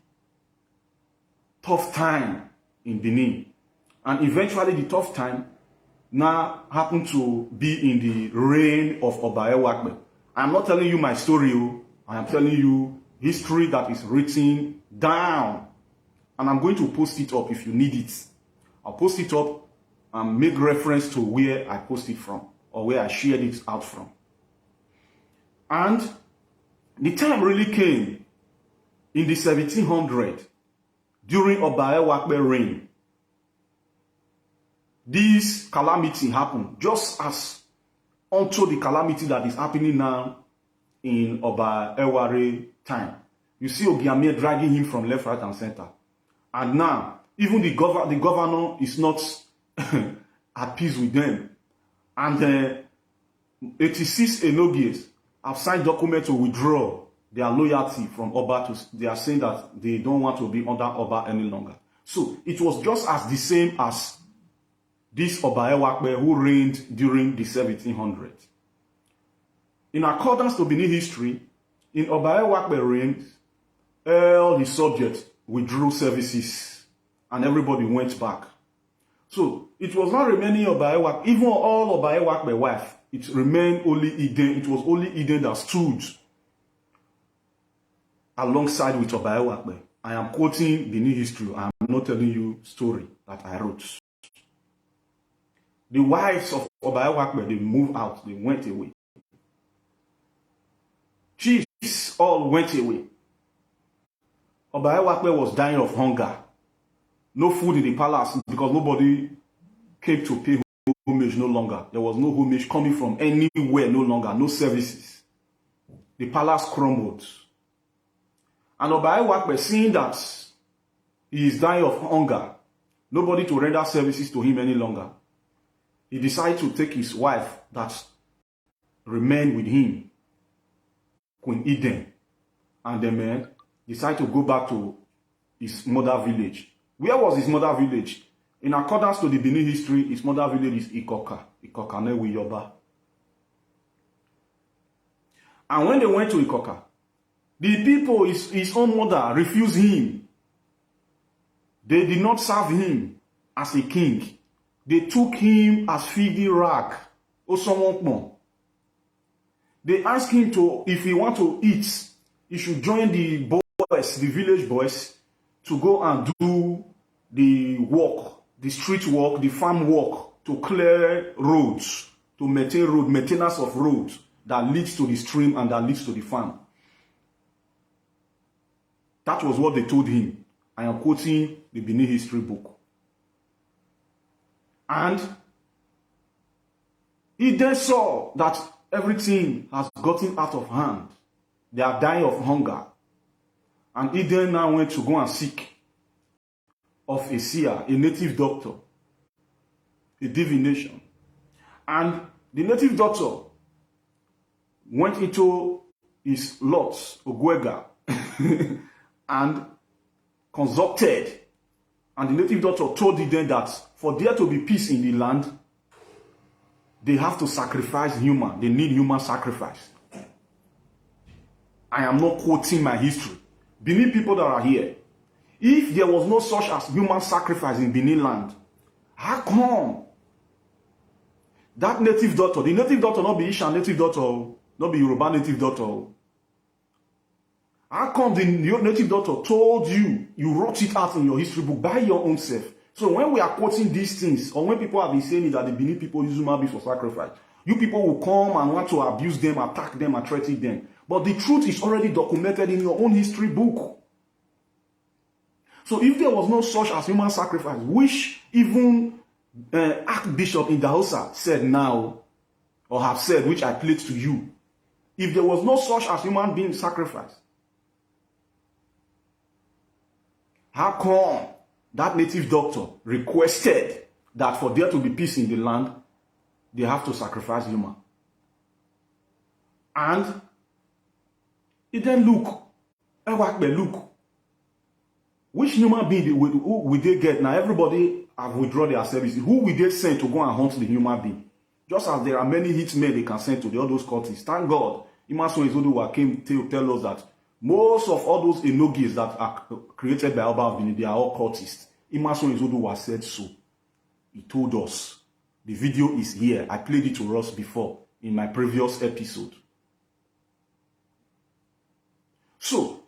tough time in Benin. And eventually the tough time now happened to be in the reign of Oba Eware. I'm not telling you my story, I am telling you history that is written down. And I'm going to post it up if you need it. I'll post it up and make reference to where I post it from or where I shared it out from. And the time really came in the 1700s during Oba Eware reign. This calamity happened just as unto the calamity that is happening now in Oba Eware time. You see Ogiamie dragging him from left, right, and center. And now, even the governor is not at peace with them. And 86 Enogies have signed documents to withdraw their loyalty from Oba. They are saying that they don't want to be under Oba any longer. So it was just as the same as this Oba Eware who reigned during the 1700s. In accordance to Benin history, in Oba Eware reign, all the subjects withdrew services and everybody went back. So it was not remaining Oba Eware, even all Oba Eware wife, it remained only Eden. It was only Eden that stood alongside with Oba Eware. I am quoting Benin history. I am not telling you story that I wrote. The wives of Oba Eware, they moved out, they went away. Chiefs all went away. Oba Eware was dying of hunger. No food in the palace because nobody came to pay homage no longer. There was no homage coming from anywhere no longer, no services. The palace crumbled. And Oba Eware, seeing that he is dying of hunger, nobody to render services to him any longer, he decided to take his wife that remained with him, Queen Eden, and the man decided to go back to his mother village. Where was his mother village? In accordance to the Benin history, his mother village is Ikoka, Ikoka Yoba. And when they went to Ikoka, the people, his own mother, refused him. They did not serve him as a king. They took him as figgy rag. They asked him to, if he want to eat, he should join the boys, the village boys, to go and do the work, the street work, the farm work, to clear roads, to maintain road, maintenance of roads that leads to the stream and that leads to the farm. That was what they told him. I am quoting the Benin history book. And he then saw that everything has gotten out of hand. They are dying of hunger. And he then now went to go and seek of a seer, a native doctor, a divination. And the native doctor went into his lot, Ogwega, and consulted. And the native doctor told them that for there to be peace in the land, they have to sacrifice human. They need human sacrifice. I am not quoting my history. Benin people that are here, if there was no such as human sacrifice in Benin land, how come that native doctor, the native doctor, not be Ishan native doctor, not be Yoruba native doctor, how come the native doctor told you, you wrote it out in your history book by your own self? So when we are quoting these things, or when people have been saying that the Benin people use human beings for sacrifice, you people will come and want to abuse them, attack them, and threaten them. But the truth is already documented in your own history book. So if there was no such as human sacrifice, which even Archbishop in Dahosa said now, or have said, which I played to you, if there was no such as human being sacrifice, how come that native doctor requested that for there to be peace in the land, they have to sacrifice human? And it then look, Which human being who will they get? Now everybody have withdrawn their services. Who will they send to go and hunt the human being? Just as there are many hitmen they can send to all those cultists. Thank God, Imason Izoduwa came to tell us that most of all those enogis that are created by Oba of Benin, they are all cultists. Imason Izoduwa said so. He told us. The video is here. I played it to us before in my previous episode. So,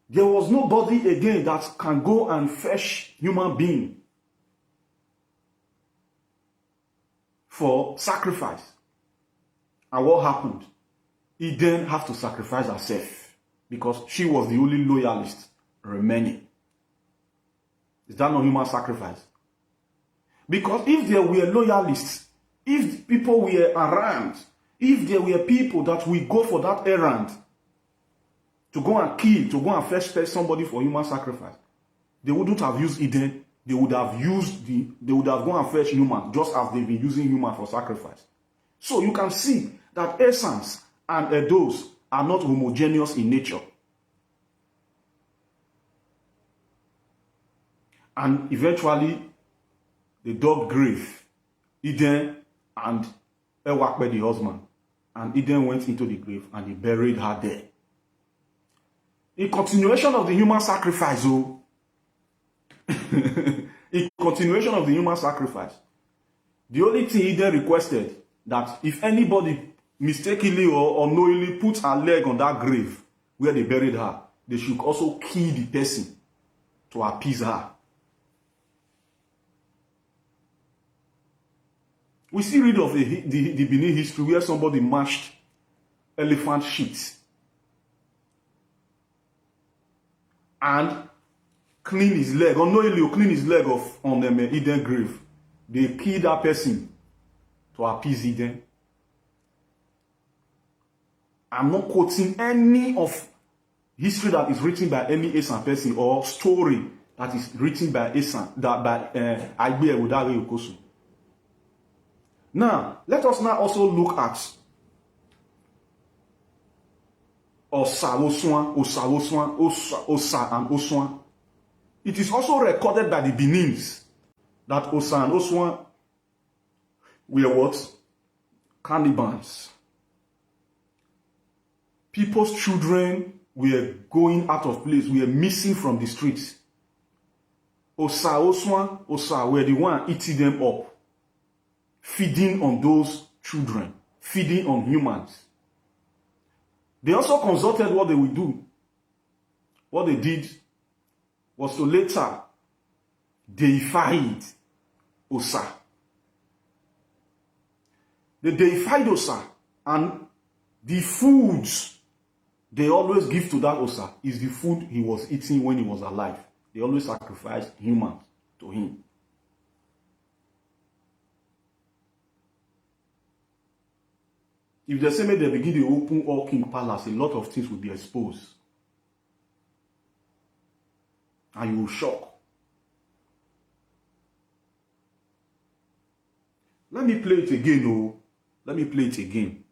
there was nobody again that can go and fetch human being for sacrifice. And what happened? He then have to sacrifice herself because she was the only loyalist remaining. Is that not human sacrifice? Because if there were loyalists, if people were around, if there were people that will go for that errand to go and kill, to go and fetch somebody for human sacrifice, they wouldn't have used Eden. They would have gone and fetch human, just as they've been using human for sacrifice. So you can see that Esans and Edos are not homogeneous in nature. And eventually, they dug grave, Eden and Ewakbe the husband. And Eden went into the grave and they buried her there. In continuation of the human sacrifice, in continuation of the human sacrifice, the only thing Eden requested that if anybody mistakenly or unknowingly put her leg on that grave where they buried her, they should also kill the person to appease her. We see read of the Benin history where somebody mashed elephant shit and clean his leg, unknowingly clean his leg off on the Eden grave. They killed that person to appease Eden. I'm not quoting any of history that is written by any Esan person or story that is written by Esan, by Aigbe Okosun. Now, let us now also look at Osa and Oswan. It is also recorded by the Benins that Osa and Oswan were what? Cannibals. People's children were going out of place, were missing from the streets. Osa were the one eating them up, feeding on those children, feeding on humans. They also consulted what they would do. What they did was to later deify Osa. They deified Osa, and the foods they always give to that Osa is the food he was eating when he was alive. They always sacrificed humans to him. If the same way they begin to open all King Palace, a lot of things will be exposed. And you will shock. Let me play it again, oh. Let me play it again.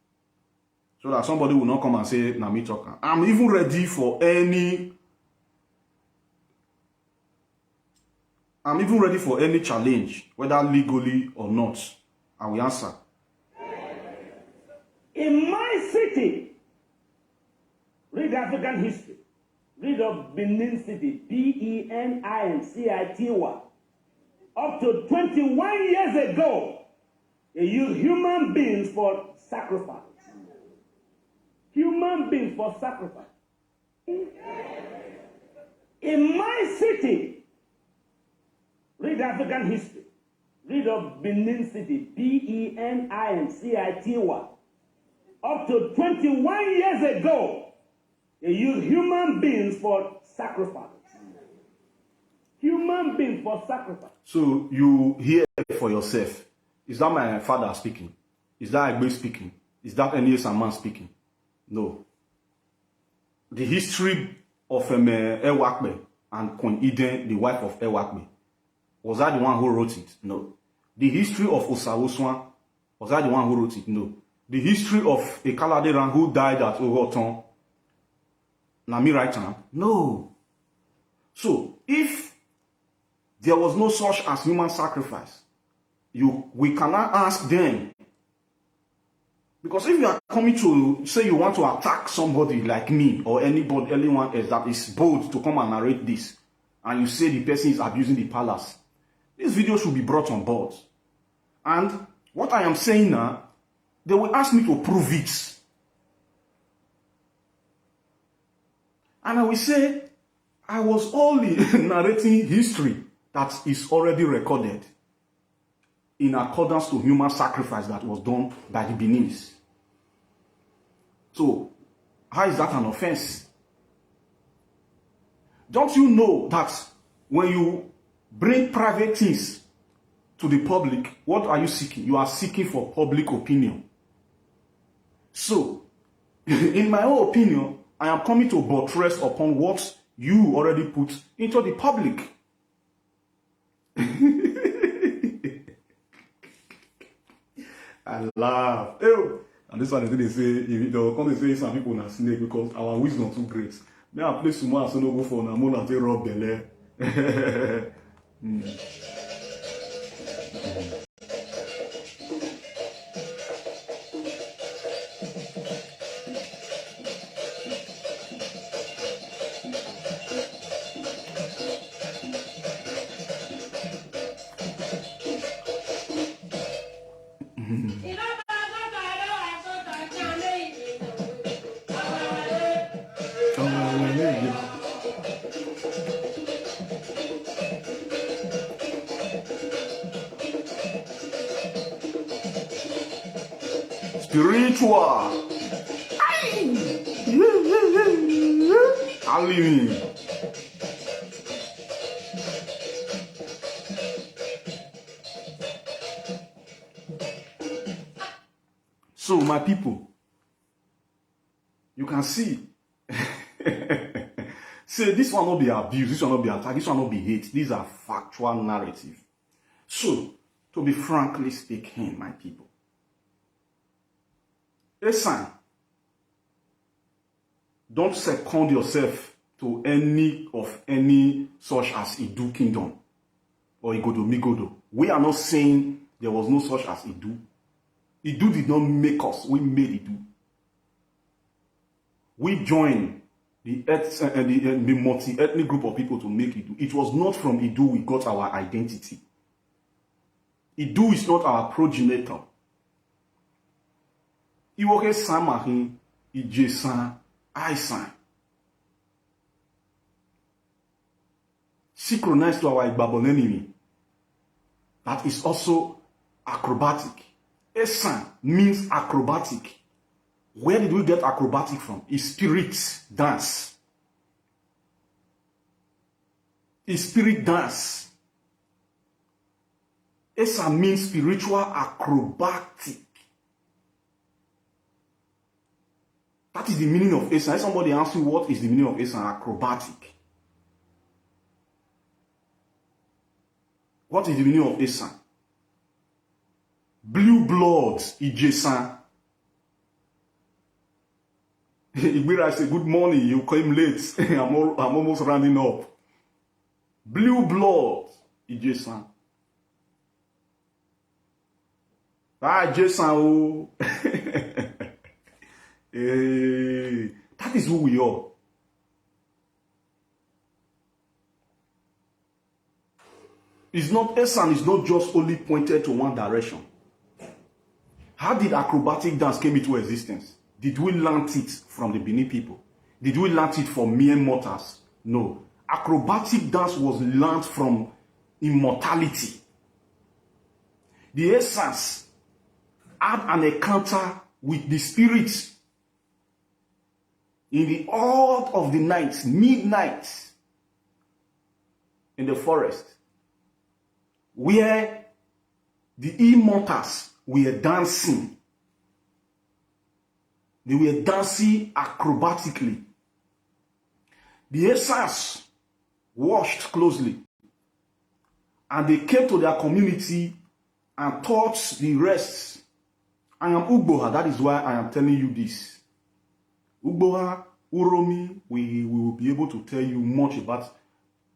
So that somebody will not come and say, "Na me talking." I'm even ready for any challenge, whether legally or not. I will answer. In my city, read African history. Read of Benin City, Benincity. Up to 21 years ago, they used human beings for sacrifice. Human beings for sacrifice. In my city, read African history. Read of Benin City, Benincity. Up to 21 years ago, they used human beings for sacrifice. Human beings for sacrifice. So you hear for yourself. Is that my father speaking? Is that Aigbe speaking? Is that any man speaking? No. The history of Ewakbe and Queen Eden, the wife of Ewakbe, was that the one who wrote it? No. The history of Osawoswan, was that the one who wrote it? No. The history of a Kaladeran who died at Ogoton, Nami right now? No. So, if there was no such as human sacrifice, we cannot ask them. Because if you are coming to say you want to attack somebody like me or anyone else that is bold to come and narrate this, and you say the person is abusing the palace, this video should be brought on board. And what I am saying now, they will ask me to prove it. And I will say, I was only narrating history that is already recorded in accordance to human sacrifice that was done by the Beninese. So, how is that an offense? Don't you know that when you bring private things to the public, what are you seeking? You are seeking for public opinion. So, in my own opinion, I am coming to buttress upon what you already put into the public. I laugh. Ew. And this one they say, they'll come and say some people are snake because our wisdom too great. May I play some more so no go for na more than rob belle. Spiritual. Hallelujah. So, my people, you can see. Say, this one will be abuse, this one will be attack, this one will be hate. These are factual narrative. So, to be frankly speaking, my people, Esan, don't second yourself to any such as Idu kingdom or Igodo Migodo. We are not saying there was no such as Idu. Idu did not make us, we made Idu. We joined the multi-ethnic group of people to make Idu. It was not from Idu we got our identity. Idu is not our progenitor. Iwoke Samahin, Ijesan, Aisan. Synchronized to our Igbabon enemy. That is also acrobatic. Esan means acrobatic. Where did we get acrobatic from? It's spirit dance. It's spirit dance. Esan means spiritual acrobatic. That is the meaning of Esan. If somebody asks you what is the meaning of Esan, acrobatic. What is the meaning of Esan? Blue blood, Ijesan. Igbira say, good morning, you came late. I'm almost running up. Blue blood, Ijesan. Ijesan, oh. That is who we are. Esan is not just only pointed to one direction. How did acrobatic dance came into existence? Did we learn it from the Benin people? Did we learn it from mere mortals? No. Acrobatic dance was learned from immortality. The Esans had an encounter with the spirits in the odd of the night, midnight, in the forest, where the immortals were dancing. They were dancing acrobatically. The Esans watched closely, and they came to their community and taught the rest. I am Ugboha, that is why I am telling you this. Ugboha, Uromi, we will be able to tell you much about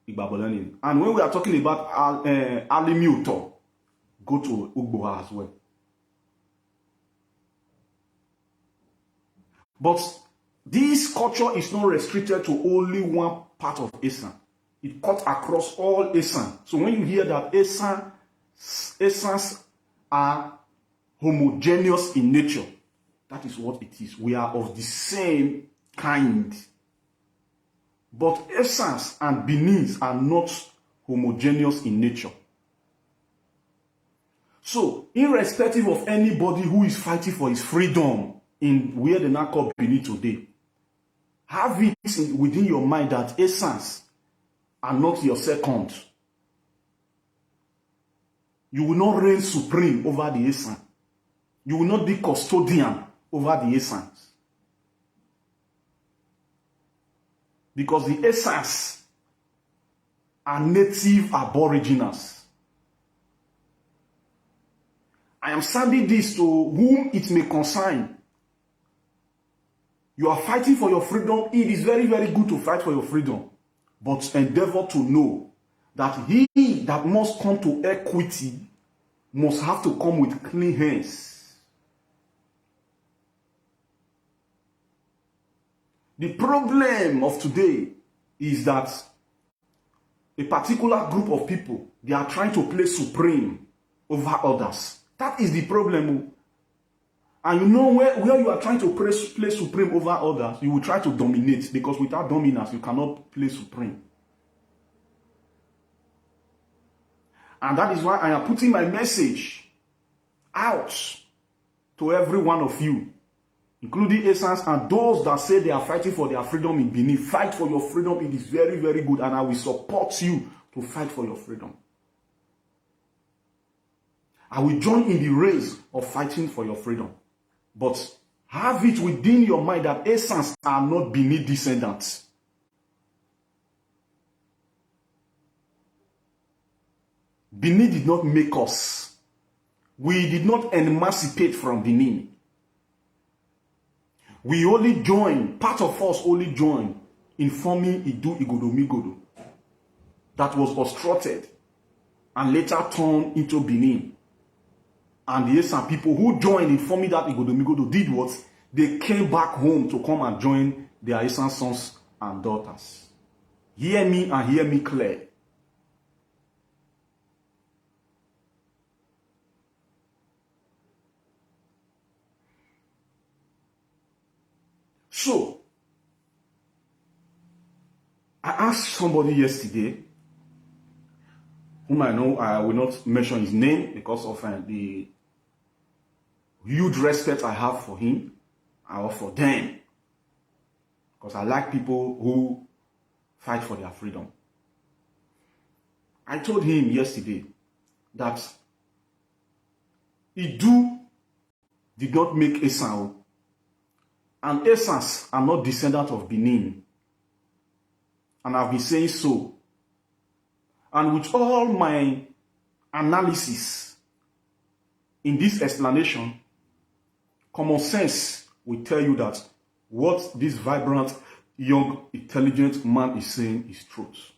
Igbabolenin. And when we are talking about Alimiuto, go to Ugboha as well. But this culture is not restricted to only one part of Esan. It cuts across all Esan. So when you hear that Esans are homogeneous in nature, that is what it is. We are of the same kind. But Esans and Benins are not homogeneous in nature. So, irrespective of anybody who is fighting for his freedom in where they now call Benin today, have it within your mind that Esans are not your second. You will not reign supreme over the Esan. You will not be custodian over the Esans. Because the Esans are native aboriginals. I am sending this to whom it may concern. You are fighting for your freedom. It is very, very good to fight for your freedom. But endeavor to know that he that must come to equity must have to come with clean hands. The problem of today is that a particular group of people, they are trying to play supreme over others. That is the problem. And you know where you are trying to play supreme over others, you will try to dominate, because without dominance, you cannot play supreme. And that is why I am putting my message out to every one of you, including Esans and those that say they are fighting for their freedom in Benin. Fight for your freedom. It is very, very good, and I will support you to fight for your freedom. I will join in the race of fighting for your freedom. But have it within your mind that Esans are not Benin descendants. Benin did not make us. We did not emancipate from Benin. We only joined, part of us only joined in forming Idu Igodomigodo that was obstructed and later turned into Benin. And the Esan people who joined in forming that Igodomigodo did what? They came back home to come and join their Esan sons and daughters. Hear me and hear me clear. So, I asked somebody yesterday, whom I know I will not mention his name because of the huge respect I have for him or for them. Because I like people who fight for their freedom. I told him yesterday that Idu did not make Esan, and Esans are not descendants of Benin. And I've been saying so. And with all my analysis in this explanation, common sense will tell you that what this vibrant, young, intelligent man is saying is truth.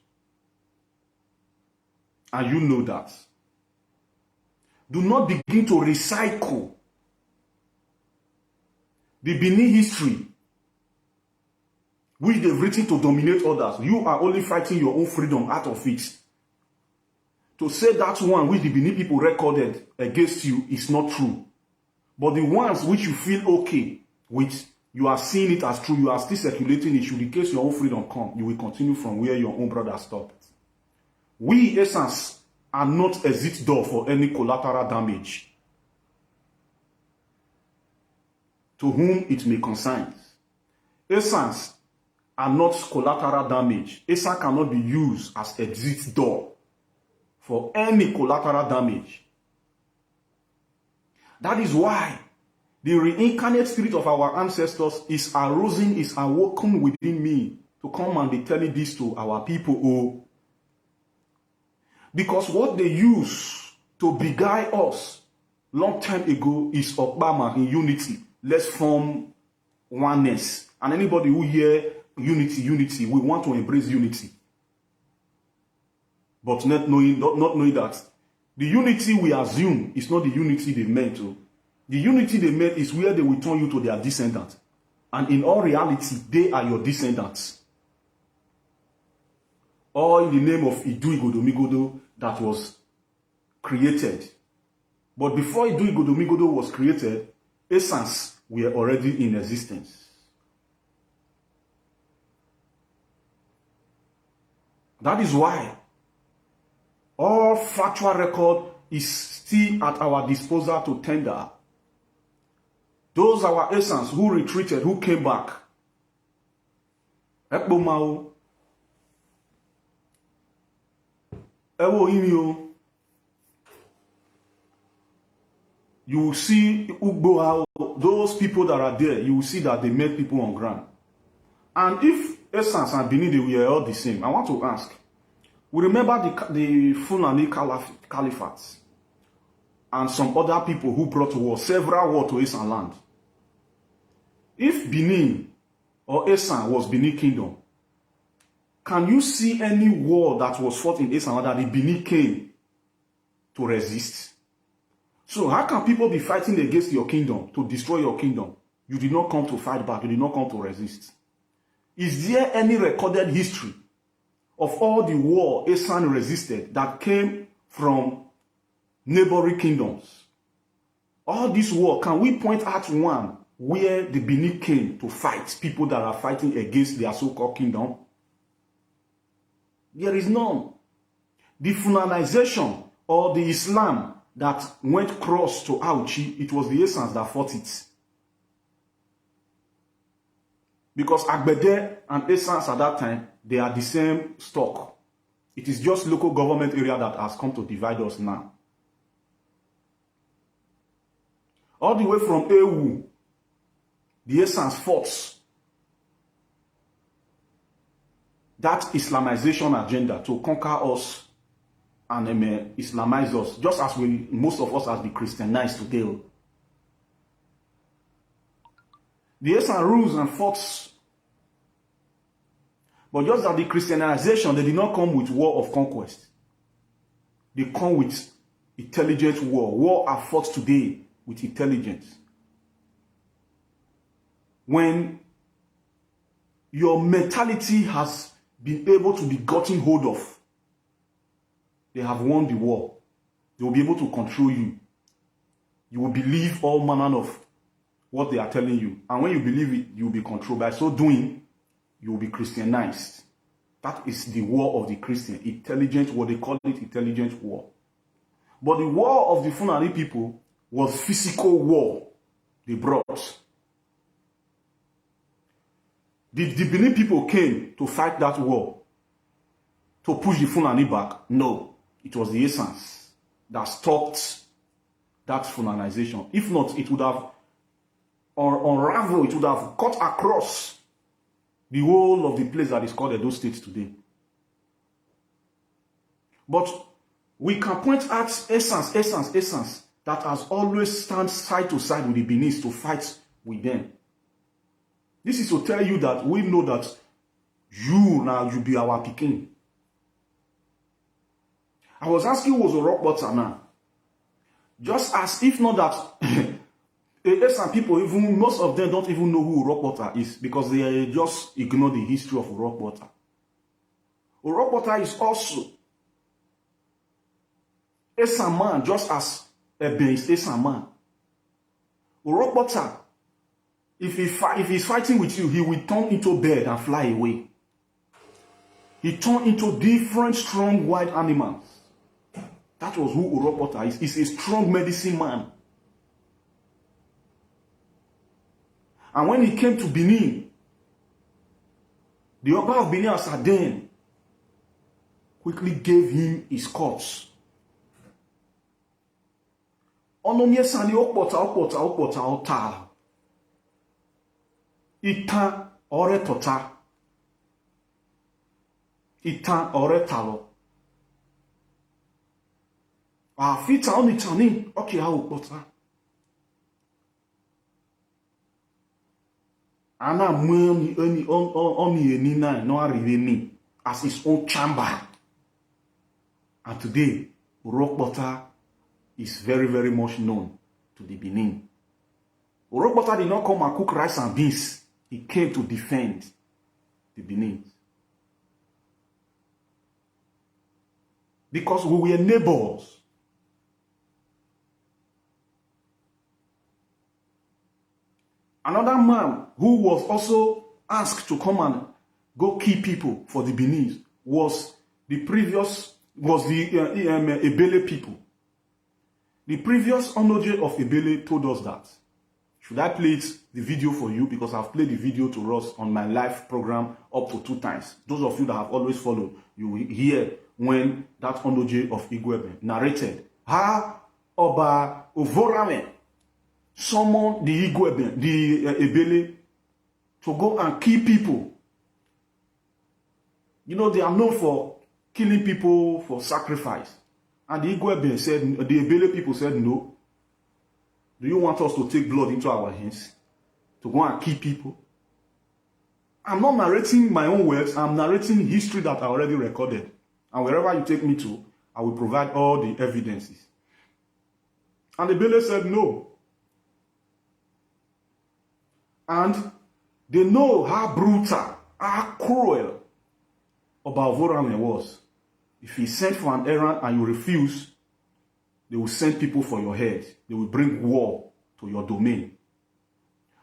And you know that. Do not begin to recycle the Benin history which they've written to dominate others. You are only fighting your own freedom out of it. To say that one which the Benin people recorded against you is not true. But the ones which you feel okay with, you are seeing it as true, you are still circulating it. Should in case your own freedom come, you will continue from where your own brother stopped. We, Esans, are not exit door for any collateral damage to whom it may concern. Esans are not collateral damage. Esan cannot be used as exit door for any collateral damage. That is why the reincarnate spirit of our ancestors is arousing, is awoken within me to come and be telling this to our people. Oh, because what they use to beguile us long time ago is Obama in unity. Let's form oneness. And anybody who hear unity, we want to embrace unity. but not knowing that the unity we assume is not the unity they meant to. The unity they meant is where they will turn you to their descendants. And in all reality, they are your descendants. All in the name of Idu-Igodo-Migodo that was created. But before Idu-Igodo-Migodo was created, Esans were already in existence. That is why all factual record is still at our disposal to tender. Those our Esans who retreated, who came back. Ekbomao. Ewo Imio. You will see Ugbo, those people that are there, you will see that they met people on ground. And if Essence and Benin, they were all the same, I want to ask, we remember the Fulani Caliphates and some other people who brought war, several war to Esan land. If Benin or Esan was Benin Kingdom, can you see any war that was fought in Esan that the Benin came to resist? So how can people be fighting against your kingdom, to destroy your kingdom? You did not come to fight back. You did not come to resist. Is there any recorded history of all the war Esan resisted that came from neighboring kingdoms? All this war, can we point out one where the Benin came to fight people that are fighting against their so-called kingdom? There is none. The Fulanization or the Islam that went cross to Auchi, it was the Esans that fought it. Because Agbede and Esans at that time, they are the same stock. It is just local government area that has come to divide us now. All the way from Ewu, the Esans fought that Islamization agenda to conquer us and Islamize us, just as most of us has been Christianized today. The Esan rules and fought. But just that the Christianization, they did not come with war of conquest. They come with intelligent war. War are fought today with intelligence. When your mentality has been able to be gotten hold of, they have won the war. They will be able to control you. You will believe all manner of what they are telling you. And when you believe it, you will be controlled. By so doing, you will be Christianized. That is the war of the Christian. Intelligent war. They call it intelligent war. But the war of the Fulani people was physical war they brought. Did the Benin people came to fight that war? To push the Fulani back? No. It was the Esans that stopped that Fulanization. If not, it would have unraveled, it would have cut across the whole of the place that is called Edo State today. But we can point at Essence that has always stand side to side with the Benin to fight with them. This is to tell you that we know that you now, you be our Peking. I was asking who was a rock water now. Just as if not that Esan people, even most of them don't even know who rock water is because they just ignore the history of rock water. Rock water is also Esan man, just as Ebe is Esan man. Rock water, if he's fighting with you, he will turn into bird and fly away. He turned into different strong wild animals. That was who Uropota is. He's a strong medicine man. And when he came to Benin, the Oba of Benin Asaden quickly gave him his courts. Onomye sani okpota ota. Itan ore tota. Itan ore talo. Fita oni tani, okay, how okpota. Ana mwani oni enina no arrive ni as his own chamber. And today, Urokpota is very, very much known to the Benin. Urokpota did not come and cook rice and beans. He came to defend the Benin. Because we were neighbors. Another man who was also asked to come and go kill people for the Benin was the Ebele people. The previous Onoje of Ebele told us that. Should I play the video for you? Because I've played the video to us on my live program up to 2 times. Those of you that have always followed, you will hear when that Onoje of Igwebe narrated how Oba Ovorame summoned the Igwebe, the Ebele, to go and kill people. You know, they are known for killing people for sacrifice. And the Igwebe said, the Ebele people said, no. Do you want us to take blood into our hands? To go and kill people? I'm not narrating my own words. I'm narrating history that I already recorded. And wherever you take me to, I will provide all the evidences. And the Ebele said, no. And they know how brutal, how cruel Oba Ovorame was. If he sent for an errand and you refuse, they will send people for your head. They will bring war to your domain.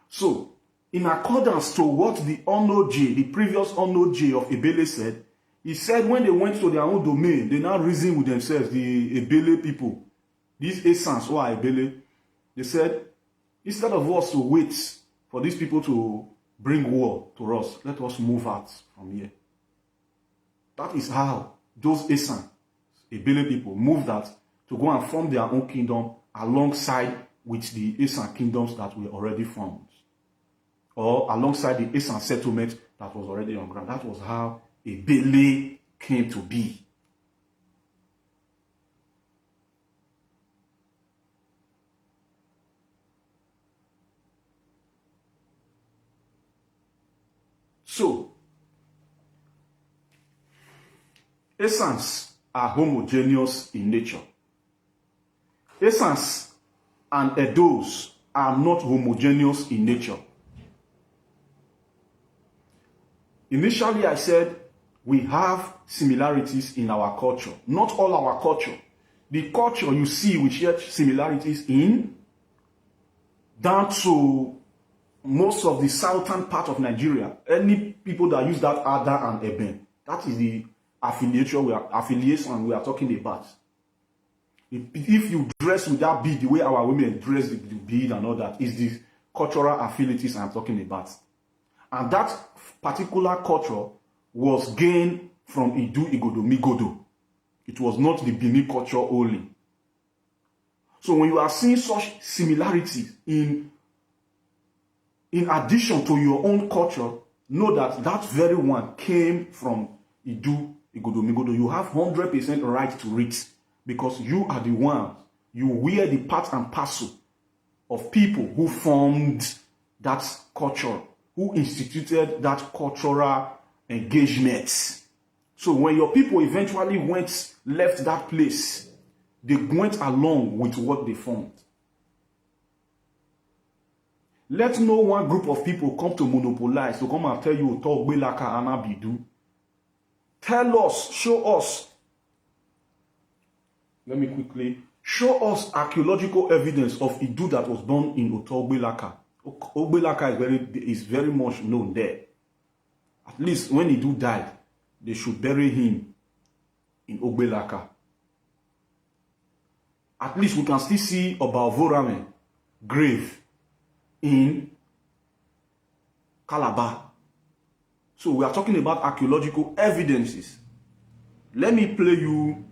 So, in accordance to what the Onoje, the previous Onoje of Ebele said, he said when they went to their own domain, they now reasoned with themselves, the Ebele people, these Esans who are Ebele, they said, instead of us to wait for these people to bring war to us, let us move out from here. That is how those Esan, Ebele people, moved out to go and form their own kingdom alongside with the Esan kingdoms that were already formed. Or alongside the Esan settlement that was already on ground. That was how Ebele came to be. So, Esans are homogeneous in nature. Esans and Edos are not homogeneous in nature. Initially, I said we have similarities in our culture. Not all our culture. The culture you see we share similarities in, down to most of the southern part of Nigeria. Any people that use that Ada and Eben, that is the affiliation we are talking about. If you dress with that bead, the way our women dress the bead and all that, is the cultural affinities I'm talking about. And that particular culture was gained from Idu, Igodo, Migodo. It was not the Benin culture only. So when you are seeing such similarities in addition to your own culture, know that that very one came from Idu, Igodo, Migodo. You have 100% right to it because you are the one. You wear the part and parcel of people who formed that culture, who instituted that cultural engagement. So when your people eventually left that place, they went along with what they formed. Let no one group of people come to monopolize, to come and tell you, Aigbe Okosun. Tell us, show us. Let me quickly show us archaeological evidence of Idu that was done in Aigbe Okosun is very much known there. At least when Idu died, they should bury him in Aigbe Okosun. At least we can still see Oba Ovorame grave in Calabar. So we are talking about archaeological evidences. Let me play you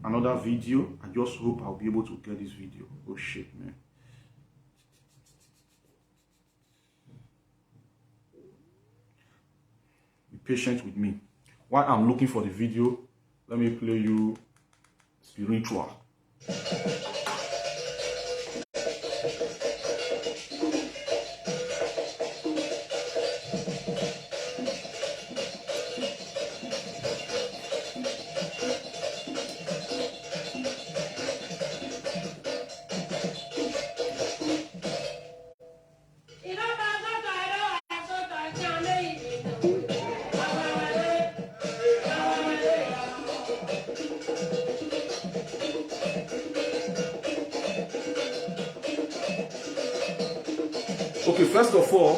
another video. I just hope I'll be able to get this video. Oh shit, man. Be patient with me. While I'm looking for the video, let me play you spiritual. first of all,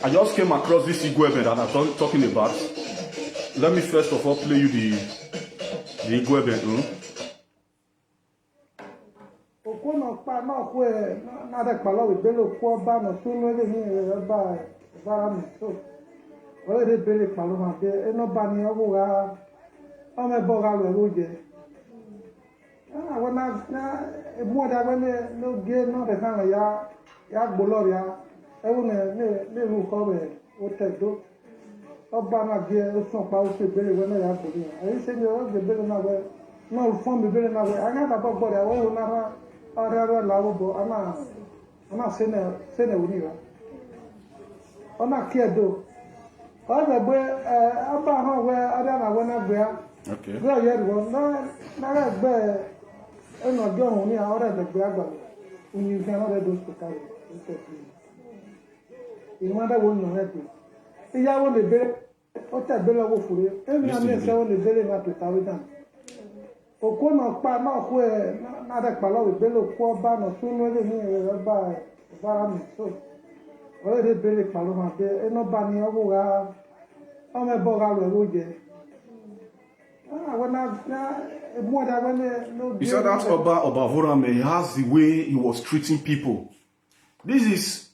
I just came across this Igwe that I'm talking about. Let me first of all play you the Igwe. Okono pa na kwe na de palo we belo ko ba no sunu ele ni ba bara mi so. O de bele palo ma de eno ba ni owo ga o me bo ga lo roje. Ah wona na e mo da we no ge no de kan ya gbolo ya e wo ne ru ko be o te do. O ba na ge o so pa o se bele we na ya gbolo. E se ni o ge bele na we no fon be bele na we anga da bo ya wo na ra ara lawo ana sene uniwa ona kiedo oje gbe aba ha we ada na we na gbe ya Okay. gbe ye ro na gbe eno jo hun ni ora de gbe agba uni kan ora do hospital ìwọ́n bẹ́ẹ̀ wo yàn rẹ̀ pé ìyàwó lè bẹ̀rẹ̀ ó tẹ̀gbé lọ́wọ́ fòrè èmi àmì ẹ̀sẹ̀ ó lè bẹ̀rẹ̀ náà tó tàwé dàn. Òkú náà pa náà kú ẹ̀ náà dẹ̀ pa lọ́wọ́ ìgbélé òkú ọba náà tó ń lé ní ẹ̀rọ bára mi tó ọ̀rẹ́ rẹ̀ bẹ̀rẹ̀ pàlọ́ máa bẹ ẹnu bá ní ọwọ́ ra ọmọ ẹ̀bọ̀ ra rẹ̀ ló jẹ. He said that Oba Vorame, he has the way he was treating people. This is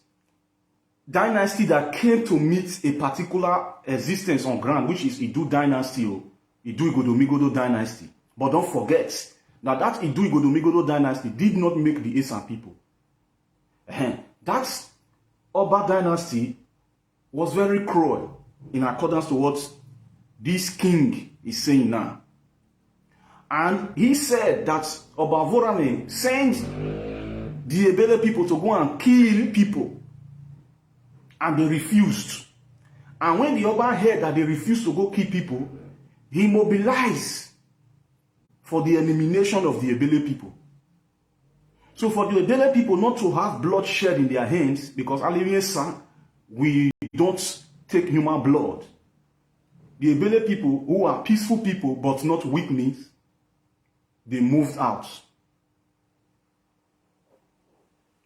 dynasty that came to meet a particular existence on ground, which is Idu dynasty, Idu Igodomigodo dynasty. But don't forget that Idu Igodomigodo dynasty did not make the Esan people. That Oba dynasty was very cruel in accordance to what this king is saying now. And he said that Oba Vorame sent the Ebele people to go and kill people. And they refused. And when the Oba heard that they refused to go kill people, he mobilized for the elimination of the Ebele people. So for the Ebele people not to have bloodshed in their hands, because Esan, we don't take human blood. The Ebele people, who are peaceful people but not weaklings, they moved out.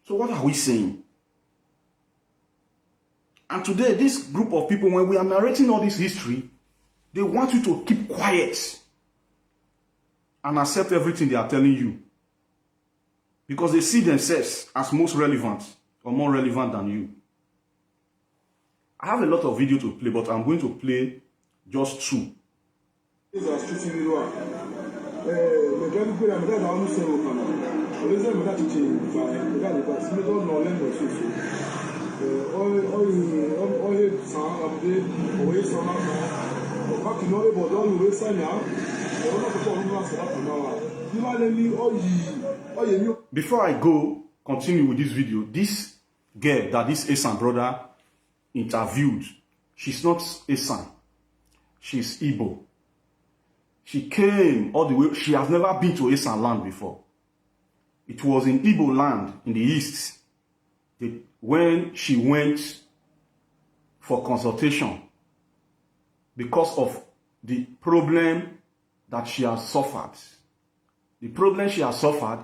So what are we saying? And today, this group of people, when we are narrating all this history, they want you to keep quiet and accept everything they are telling you. Because they see themselves as most relevant or more relevant than you. I have a lot of video to play, but I'm going to play just two. Before I continue with this video, this girl that this Esan brother interviewed, she's not Esan, she's Igbo. She came all the way, she has never been to Esan land before. It was in Igbo land in the east when she went for consultation because of the problem that she has suffered. The problem she has suffered,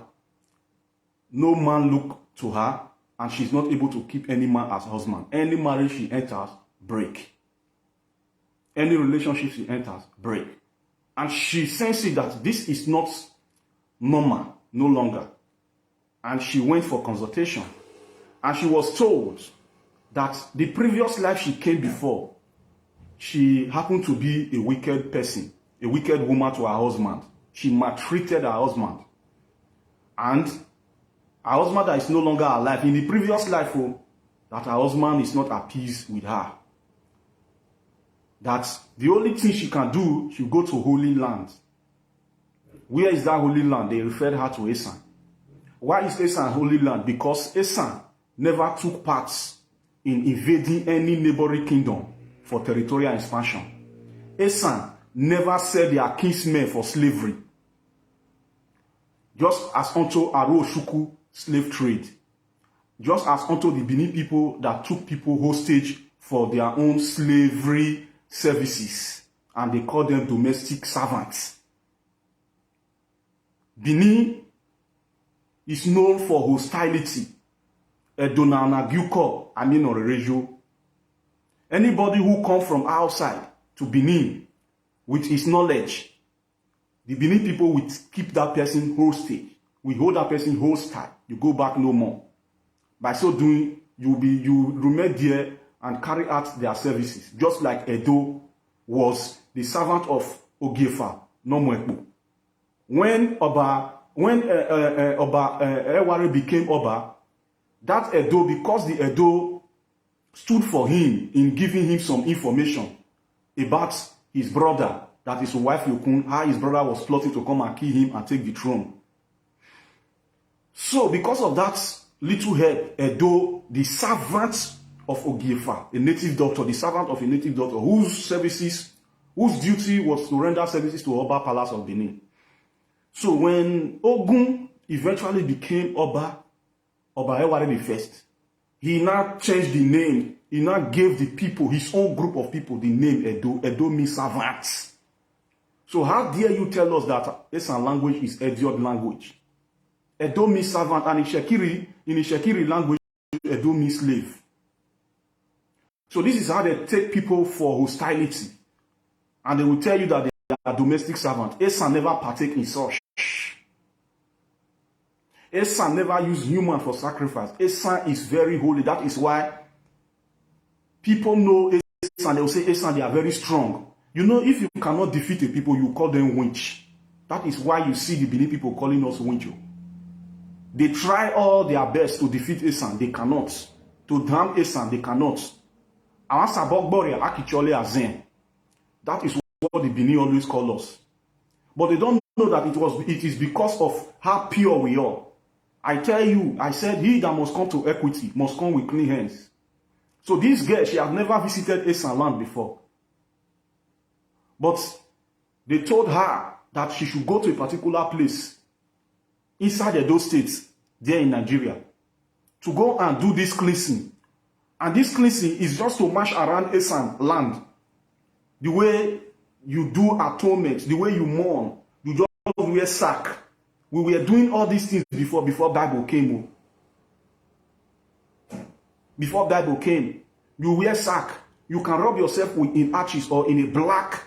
no man looked to her, and she's not able to keep any man as husband. Any marriage she enters, break. Any relationship she enters, break. And she senses that this is not normal, no longer. And she went for consultation. And she was told that the previous life she came before, she happened to be a wicked person, a wicked woman to her husband. She maltreated her husband. And her husband that is no longer alive, in the previous life, that her husband is not appeased with her. That the only thing she can do, she'll go to Holy Land. Where is that Holy Land? They referred her to Esan. Why is Esan Holy Land? Because Esan never took part in invading any neighboring kingdom for territorial expansion. Esan never sell their kinsmen for slavery. Just as unto Aro-Shuku slave trade. Just as unto the Benin people that took people hostage for their own slavery services. And they call them domestic servants. Benin is known for hostility Edona na Gyuko, I mean or Rejo. Anybody who come from outside to Benin with his knowledge, the Benin people will keep that person hostage. We hold that person hostile. You go back no more. By so doing, you remain there and carry out their services, just like Edo was the servant of Ogiefa, no Mwekpo. When Eware became Oba, that Edo, because the Edo stood for him in giving him some information about his brother, that his wife Yokun, how his brother was plotting to come and kill him and take the throne. So, because of that little help, Edo, the servant of Ogiefa, a native doctor, the servant of a native doctor, whose duty was to render services to Oba Palace of Benin. So, when Ogun eventually became Oba Eware the first, he now changed the name. He now gave the people, his own group of people, the name Edo. Edo means servants. So how dare you tell us that Esan language is Edo language? Edo means servant, and in Shekiri language, Edo means slave. So this is how they take people for hostility. And they will tell you that they are domestic servants. Esan never partake in such. Esan never used human for sacrifice. Esan is very holy. That is why people know Esan. They will say Esan, they are very strong. You know, if you cannot defeat a people, you call them winch. That is why you see the Benin people calling us wincho. They try all their best to defeat Esan. They cannot. To damn Esan, they cannot. That is what the Benin always call us. But they don't know that it is because of how pure we are. I tell you, I said, he that must come to equity must come with clean hands. So this girl, she has never visited Esan land before. But they told her that she should go to a particular place inside Edo State, there in Nigeria, to go and do this cleansing. And this cleansing is just to march around Esan land. The way you do atonement, the way you mourn, you just wear sack. We were doing all these things before Bible came. Before Bible came, you wear sack. You can rub yourself in ashes or in a black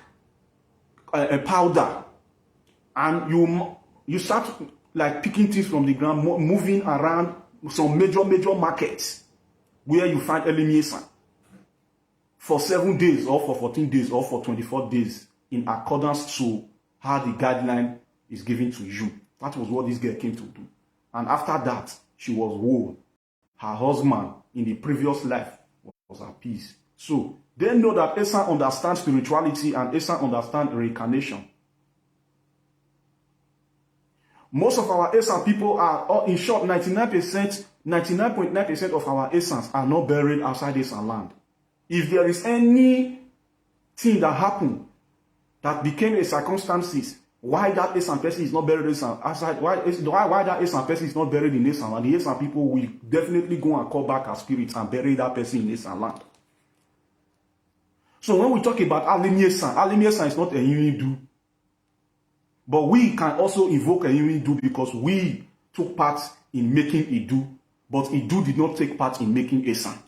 powder, and you start like picking things from the ground, moving around some major markets where you find elimination for 7 days or for 14 days or for 24 days in accordance to how the guideline is given to you. That was what this girl came to do. And after that, she was whole. Her husband in the previous life was at peace. So they know that Esan understands spirituality and Esan understands reincarnation. Most of our Esan people are, in short, 99.9% of our Esans are not buried outside Esan land. If there is anything that happened that became a circumstances why that Esan person is not buried outside, why that Esan person is not buried in Esan land, the Esan people will definitely go and call back our spirits and bury that person in Esan land. So when we talk about Alimi Esan is not a Yimidu. But we can also invoke a Yimidu because we took part in making Idu, but Idu did not take part in making Esan.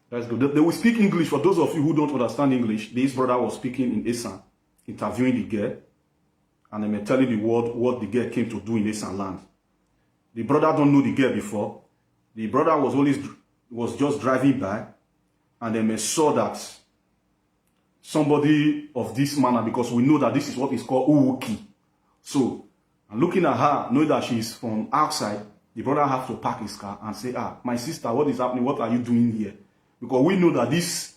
That's good. They will speak English. For those of you who don't understand English, this brother was speaking in Esan, interviewing the girl, and I'm telling the world what the girl came to do in Esan land. The brother don't know the girl before. The brother was just driving by, and then saw that somebody of this manner, because we know that this is what is called Uwuki. So, and looking at her, knowing that she is from outside, the brother have to park his car and say, my sister, what is happening? What are you doing here? Because we know that this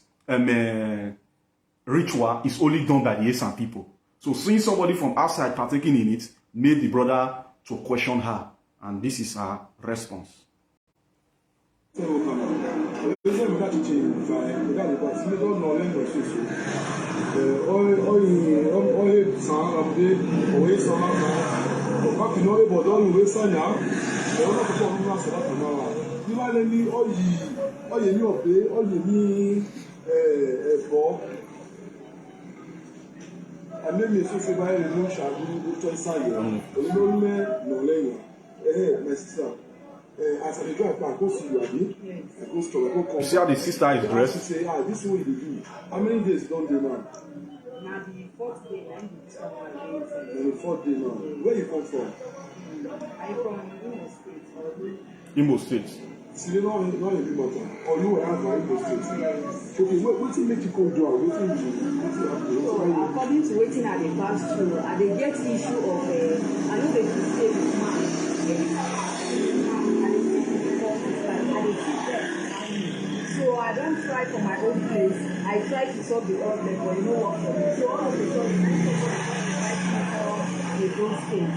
ritual is only done by the Esan people. So seeing somebody from outside partaking in it made the brother to question her. And this is her response. ẹ̀fọ́ àmẹ́mi sọ́sọ́ báyìí ló ń ṣàbí tó ń sáyẹ̀ olóńgbẹ́ nọ̀lẹ́yìn my sister as I go back go see you abi I go store go come. You see how the sister is dressed? She say this one you dey do how many days don dey now? Na the fourth day na im be someone dey. Na the fourth day now. Where you come from? I from Imo Imo State. State. See, you know, not every matter. Or you were at Imo State. Okay, wetin make you come do am? Wetin you happen? So according to wetin I dey pass through, I dey get issue of I no dey fit stay with man. So I don try for my own place. I try to solve the problem, but e no work for me. So all of a sudden, I Edo State.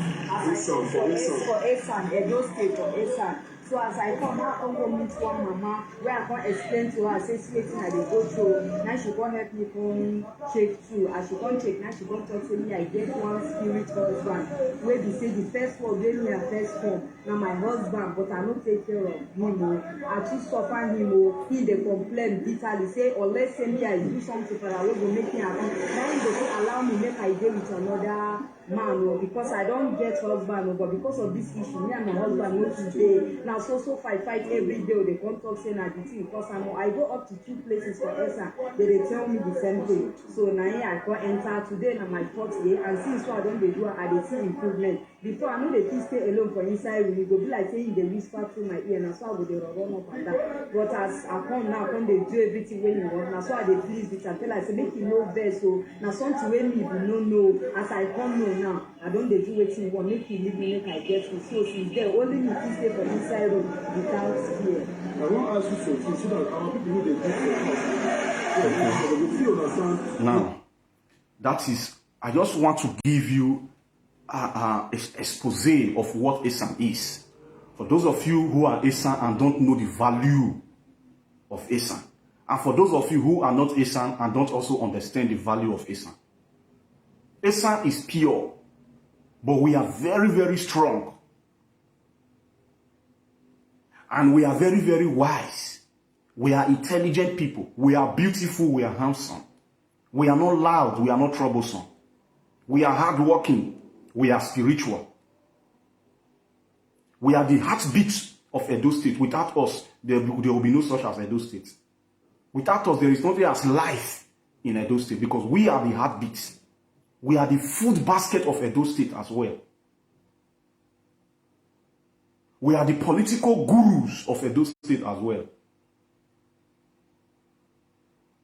For Esan, Edo State for Esan. So as I come, I come go meet one mama where I come explain to her, say see wetin I dey go through. Now she come help me come check too. As she come check, now she come talk to me I get one spirit husband. Wey be say the first one wey me and first born na my husband, but I no take care of him o. I too suffer him o. He dey complain bitterly say unless say me I do something for her wey go make me happy, na him go fit allow me make I dey with another man o, because I don get husband o, but because of this issue me and my husband no too dey. Na so fight every day. They come talk say na the thing because I go up to 2 places for Esan. They tell me the same thing. So now here I go enter today na my 4th day, and since so I don dey do I dey see improvement. Before I no dey fit stay alone for inside room, e go be like say you dey whisper through my ear, na so I go dey run up and down. But as I come now, come dey do everything wey you want. Na so I dey please with am, tell I say make you no vex o. Na something wey me be no know. As I come know now, I don dey do wetin you want. Make you leave me, make I get food. So since there, only me fit stay for inside room without fear. I wan ask you something so that our people who dey do for understand. Now, that is, I just want to give you an expose of what Esan is. For those of you who are Esan and don't know the value of Esan, and for those of you who are not Esan and don't also understand the value of Esan. Esan is pure, but we are very, very strong. And we are very, very wise. We are intelligent people. We are beautiful. We are handsome. We are not loud. We are not troublesome. We are hardworking. We are spiritual. We are the heartbeat of Edo State. Without us, there will be no such as Edo State. Without us, there is nothing as life in Edo State because we are the heartbeat. We are the food basket of Edo State as well. We are the political gurus of Edo State as well.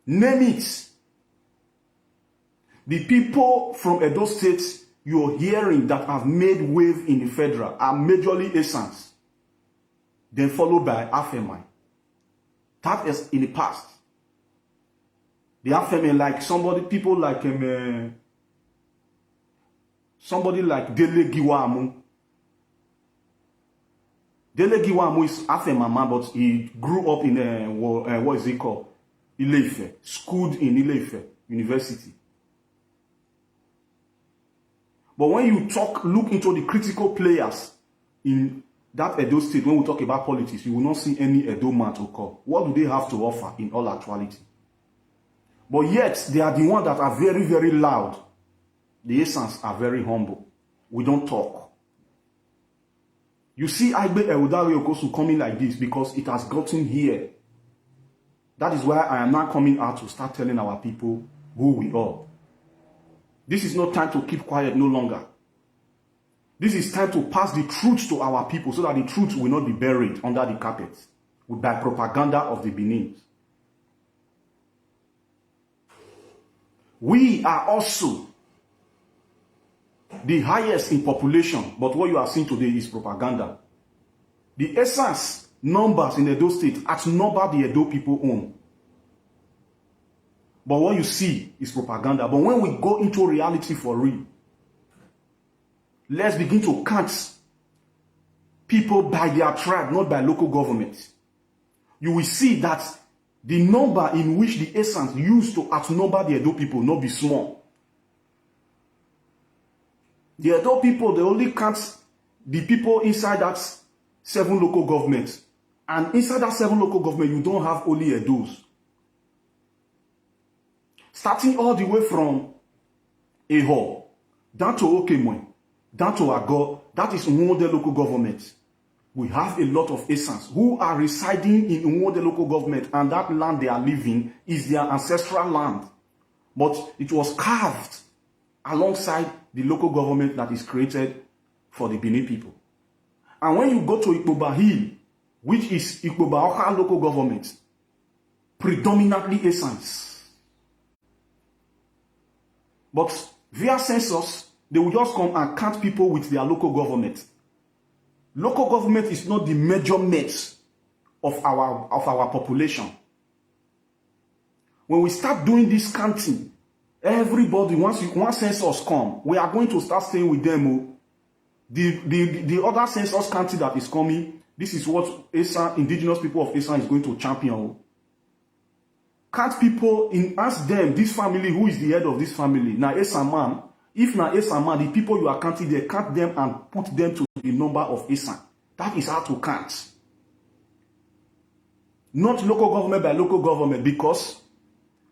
Name it. The people from Edo State you're hearing that have made wave in the federal are majorly Esans, then followed by Afemai. That is in the past. The Afemai, like people like somebody like Dele Giwamu. Dele Giwamu is Afemama, but he grew up in what is it called? Ile-Ife, schooled in Ile-Ife University. But when you look into the critical players in that Edo State, when we talk about politics, you will not see any Edo man to call. What do they have to offer in all actuality? But yet, they are the ones that are very, very loud. The Esans are very humble. We don't talk. You see Aigbe Okosun coming like this because it has gotten here. That is why I am now coming out to start telling our people who we are. This is not time to keep quiet no longer. This is time to pass the truth to our people so that the truth will not be buried under the carpet by propaganda of the Benin. We are also the highest in population, but what you are seeing today is propaganda. The essence numbers in Edo State outnumber the Edo people own. But what you see is propaganda. But when we go into reality for real, let's begin to count people by their tribe, not by local government. You will see that the number in which the essence used to outnumber the Edo people not be small. The Edo people, they only count the people inside that 7 local governments. And inside that 7 local government, you don't have only Edos. starting all the way from Eho, down to Okemwe, down to Agor, that is Nwode local government. We have a lot of Esans who are residing in Nwode local government, and that land they are living is their ancestral land. But it was carved alongside the local government that is created for the Benin people. And when you go to Ikpoba Hill, which is Ikpoba Oka local government, predominantly Esans. But via census, they will just come and count people with their local government. Local government is not the measurement of our population. When we start doing this counting, everybody, once census come, we are going to start staying with them. The other census county that is coming, this is what Esan, indigenous people of Esan, is going to champion. Count people, ask them, this family, who is the head of this family? Now Esan man, if now Esan man, the people you are counting, they count them and put them to the number of Esan. That is how to count. Not local government by local government, because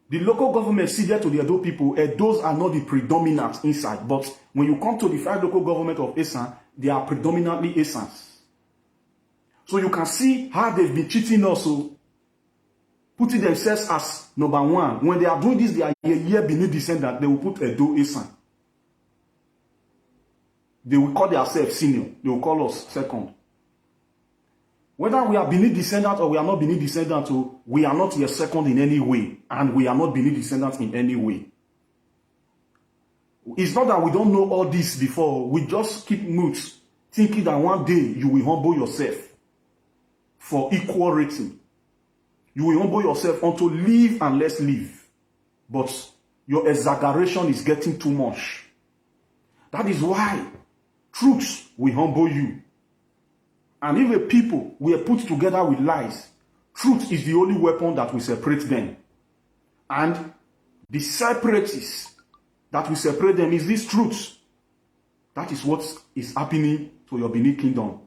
the local government ceded to the Edo people, those are not the predominant inside. But when you come to the 5 local government of Esan, they are predominantly Esans. So you can see how they've been cheating also, putting themselves as number 1. When they are doing this, they are a year beneath descendant, they will put Edo Esan. They will call themselves senior. They will call us second. Whether we are beneath descendant or we are not beneath descendant, we are not yet second in any way, and we are not beneath descendant in any way. It's not that we don't know all this before. We just keep mute, thinking that one day you will humble yourself for equal rating. You will humble yourself unto live and let's live. But your exaggeration is getting too much. That is why truth will humble you. And if a people were put together with lies, truth is the only weapon that will separate them. And the separatists that will separate them is this truth. That is what is happening to your Benin kingdom.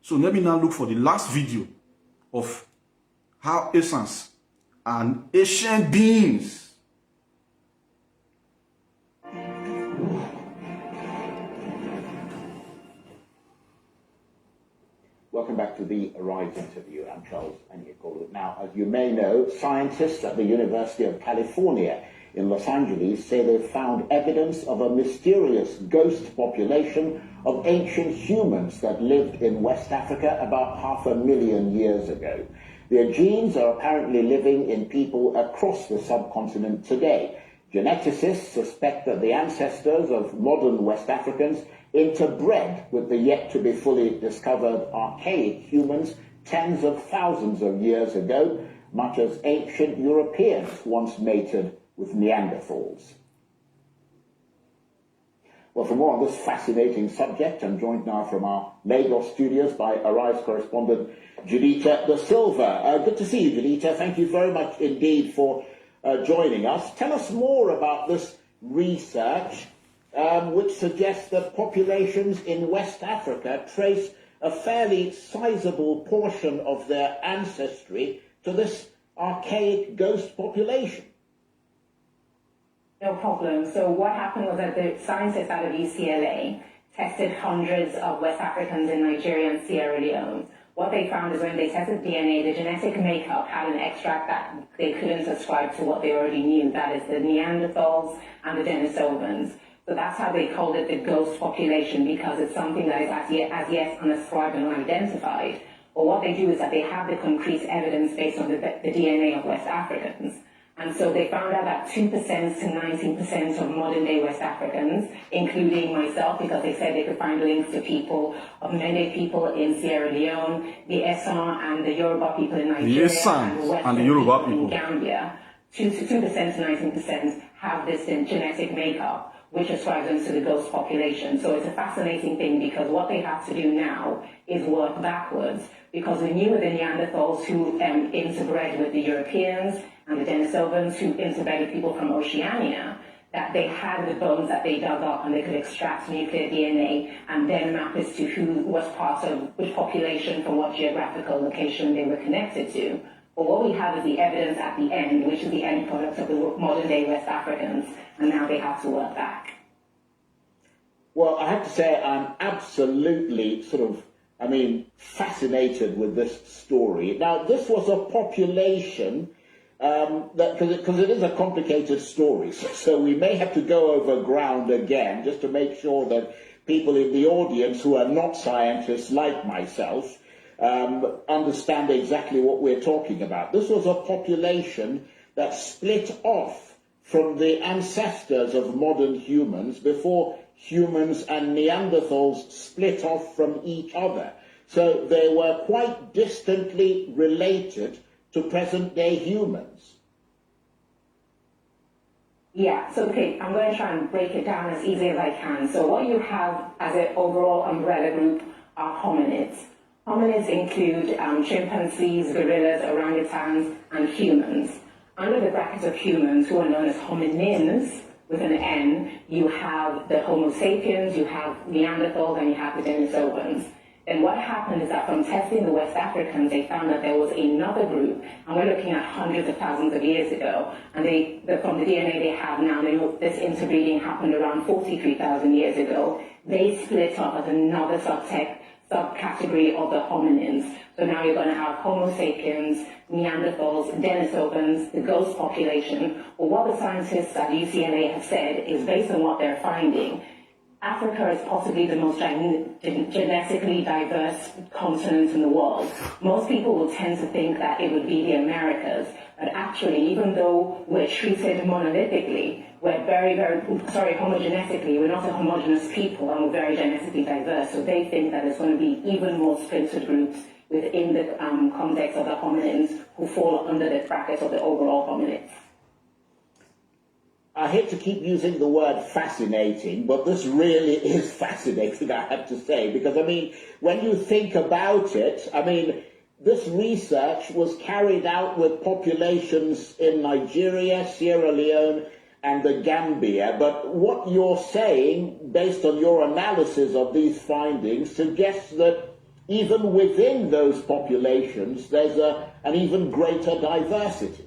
So let me now look for the last video of how Esans and ancient beings Welcome back to the Arise interview. I'm Charles Anyekolu. Now, as you may know, scientists at the University of California in Los Angeles say they've found evidence of a mysterious ghost population of ancient humans that lived in West Africa about 500,000 years ago. Their genes are apparently living in people across the subcontinent today. Geneticists suspect that the ancestors of modern West Africans interbred with the yet-to-be fully discovered archaic humans tens of thousands of years ago, much as ancient Europeans once mated with Neanderthals. Well, for more on this fascinating subject, I'm joined now from our Lagos studios by Arise correspondent Judita Da Silva. Good to see you, Judita. Thank you very much indeed for joining us. Tell us more about this research, which suggests that populations in West Africa trace a fairly sizable portion of their ancestry to this archaic ghost population. No problem. So what happened was that the scientists out of UCLA tested hundreds of West Africans in Nigeria and Sierra Leone. What they found is when they tested DNA, the genetic makeup had an extract that they couldn't ascribe to what they already knew, that is the Neanderthals and the Denisovans. So that's how they called it the ghost population, because it's something that is as yet unascribed and unidentified. But what they do is that they have the concrete evidence based on the DNA of West Africans. And so they found out that 2% to 19% of modern-day West Africans, including myself, because they said they could find links to people, of many people in Sierra Leone, the Esan and the Yoruba people in Nigeria, the Esan and the Yoruba people in Gambia, 2% to 19% have this genetic makeup, which ascribes them to the ghost population. So it's a fascinating thing, because what they have to do now is work backwards, because we knew with the Neanderthals who interbred with the Europeans and the Denisovans who interbred with people from Oceania, that they had the bones that they dug up and they could extract nuclear DNA and then map as to who was part of which population from what geographical location they were connected to. But what we have is the evidence at the end, which is the end product of the modern day West Africans, and now they have to work back. Well, I have to say I'm absolutely fascinated with this story. Now, this was a population because it is a complicated story, so we may have to go over ground again just to make sure that people in the audience who are not scientists like myself understand exactly what we're talking about. This was a population that split off from the ancestors of modern humans before humans and Neanderthals split off from each other. So they were quite distantly related to present-day humans. Yeah, so okay, I'm going to try and break it down as easy as I can. So what you have as an overall umbrella group are hominids. Hominids include chimpanzees, gorillas, orangutans, and humans. Under the bracket of humans, who are known as hominins, with an N, you have the Homo sapiens, you have Neanderthals, and you have the Denisovans. And what happened is that from testing the West Africans, they found that there was another group, and we're looking at hundreds of thousands of years ago, and from the DNA they have now, this interbreeding happened around 43,000 years ago. They split up as another subcategory of the hominins. So now you're going to have Homo sapiens, Neanderthals, Denisovans, the ghost population. Well, what the scientists at UCLA have said is, based on what they're finding, Africa is possibly the most genetically diverse continent in the world. Most people will tend to think that it would be the Americas, but actually, even though we're treated monolithically, we're very, very, homogenetically, we're not a homogeneous people, and we're very genetically diverse. So they think that there's going to be even more splintered groups within the context of the hominins who fall under the bracket of the overall hominids. I hate to keep using the word fascinating, but this really is fascinating, I have to say, because, when you think about it, this research was carried out with populations in Nigeria, Sierra Leone, and the Gambia. But what you're saying, based on your analysis of these findings, suggests that even within those populations, there's an even greater diversity.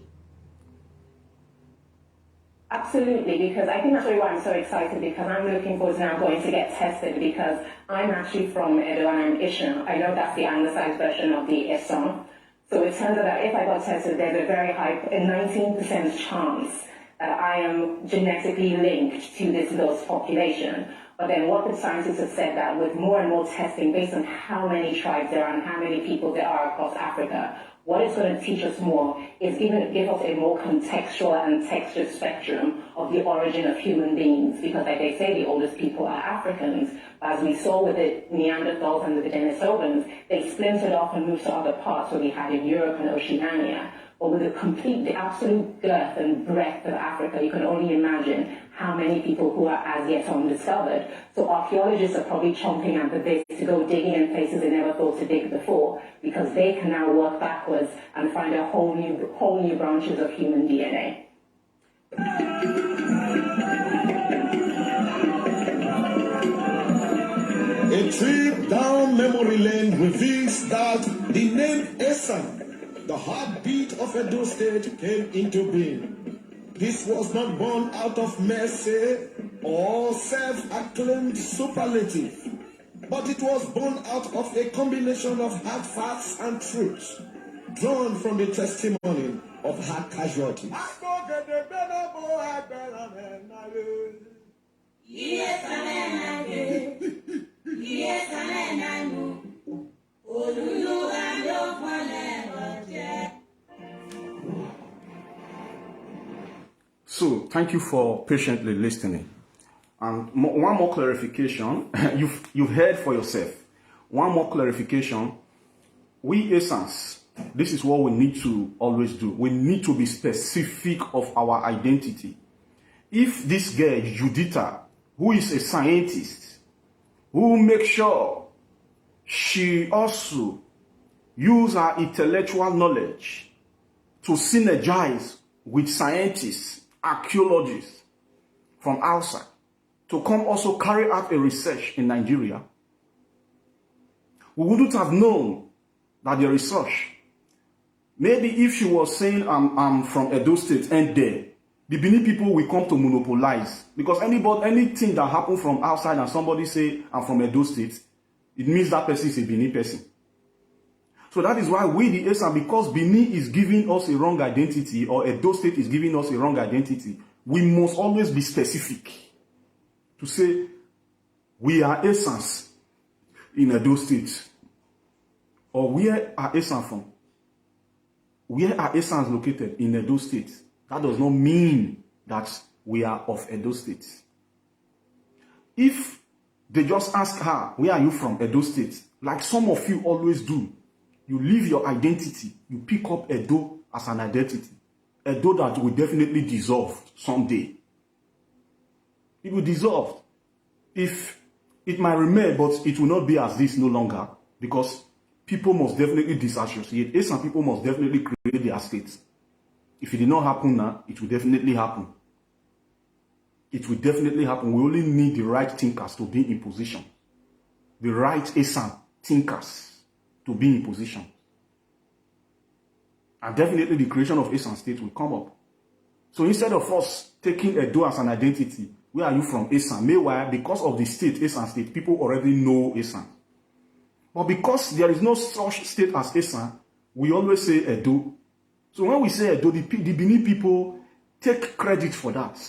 Absolutely, because I think that's really why I'm so excited, because I'm looking forward to now going to get tested, because I'm actually from Edo and I'm Ishan. I know that's the anglicized version of the Esan. So it turns out that if I got tested, there's a very high, a 19% chance that I am genetically linked to this ghost population. But then what the scientists have said, that with more and more testing based on how many tribes there are and how many people there are across Africa, what it's going to teach us more is give us a more contextual and textured spectrum of the origin of human beings. Because like they say, the oldest people are Africans. But as we saw with the Neanderthals and with the Denisovans, they splintered off and moved to other parts, so we had in Europe and Oceania. But with the absolute girth and breadth of Africa, you can only imagine how many people who are as yet undiscovered. So archaeologists are probably chomping at the bit to go digging in places they never thought to dig before, because they can now work backwards and find a whole new branches of human DNA. A trip down memory lane reveals that the name Esan, the heartbeat of Edo State, came into being. This was not born out of mercy or self-acclaimed superlative, but it was born out of a combination of hard facts and truths, drawn from the testimony of hard casualties. So, thank you for patiently listening. And one more clarification, you've heard for yourself. One more clarification, we Esans, this is what we need to always do. We need to be specific of our identity. If this girl, Judita, who is a scientist, who makes sure she also use her intellectual knowledge to synergize with scientists, archaeologists from outside, to come also carry out a research in Nigeria, we wouldn't have known that the research Maybe if she was saying I'm from Edo State and there, the Benin people will come to monopolize. Because anything that happens from outside and somebody say I'm from Edo State, it means that person is a Benin person. So that is why we, the Esan, because Benin is giving us a wrong identity, or Edo State is giving us a wrong identity, we must always be specific to say we are Esans in Edo State. Or where are Esan from? Where are Esans located in Edo State? That does not mean that we are of Edo State. If they just ask her, where are you from, Edo State? Like some of you always do. You leave your identity. You pick up Edo as an identity. Edo that will definitely dissolve someday. It will dissolve. If it might remain, but it will not be as this no longer. Because people must definitely disassociate. Some people must definitely create their states. If it did not happen now, it will definitely happen. It will definitely happen. We only need the right thinkers to be in position. The right Esan thinkers to be in position. And definitely the creation of Esan state will come up. So instead of us taking Edo as an identity, where are you from, Esan? Meanwhile, because of the state, Esan state, people already know Esan. But because there is no such state as Esan, we always say Edo. So when we say Edo, the Benin people take credit for that.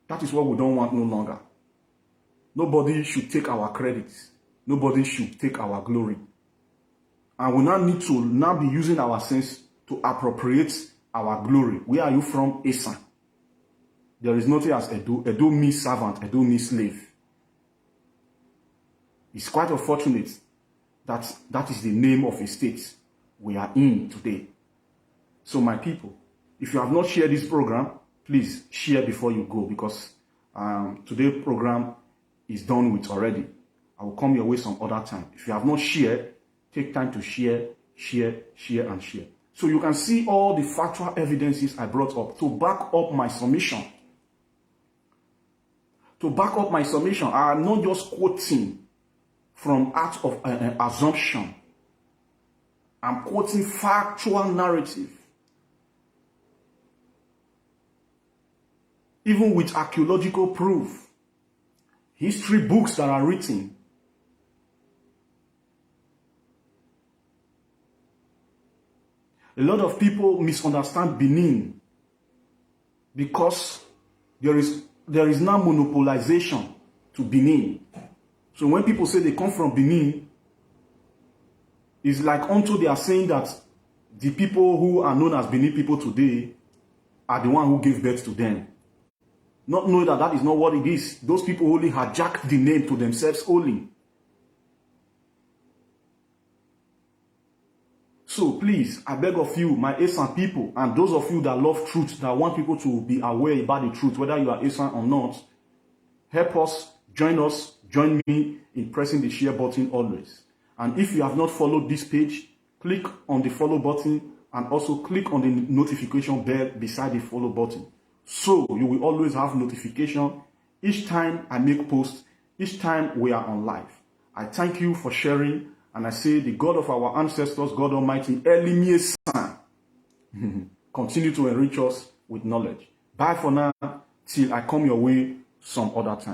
That is what we don't want no longer. Nobody should take our credit. Nobody should take our glory. And we now need to now be using our sense to appropriate our glory. Where are you from, Esan? There is nothing as Edo. Edo means servant. Edo means slave. It's quite unfortunate that that is the name of a state we are in today. So my people, if you have not shared this program, please share before you go, because today's program is done with already. I will come your way some other time. If you have not shared, take time to share, and share. So you can see all the factual evidences I brought up to back up my submission. To back up my submission, I am not just quoting from acts of assumption. I'm quoting factual narrative. Even with archaeological proof. History books that are written. A lot of people misunderstand Benin because there is now monopolization to Benin. So when people say they come from Benin, it's like unto they are saying that the people who are known as Benin people today are the one who gave birth to them. Not knowing that that is not what it is. Those people only hijacked the name to themselves only. So please, I beg of you, my Esan people, and those of you that love truth, that want people to be aware about the truth, whether you are Esan or not, help us, join me in pressing the share button always. And if you have not followed this page, click on the follow button and also click on the notification bell beside the follow button. So you will always have notification each time I make posts, each time we are on live. I thank you for sharing. And I say, the God of our ancestors, God Almighty, Esan, continue to enrich us with knowledge. Bye for now, till I come your way some other time.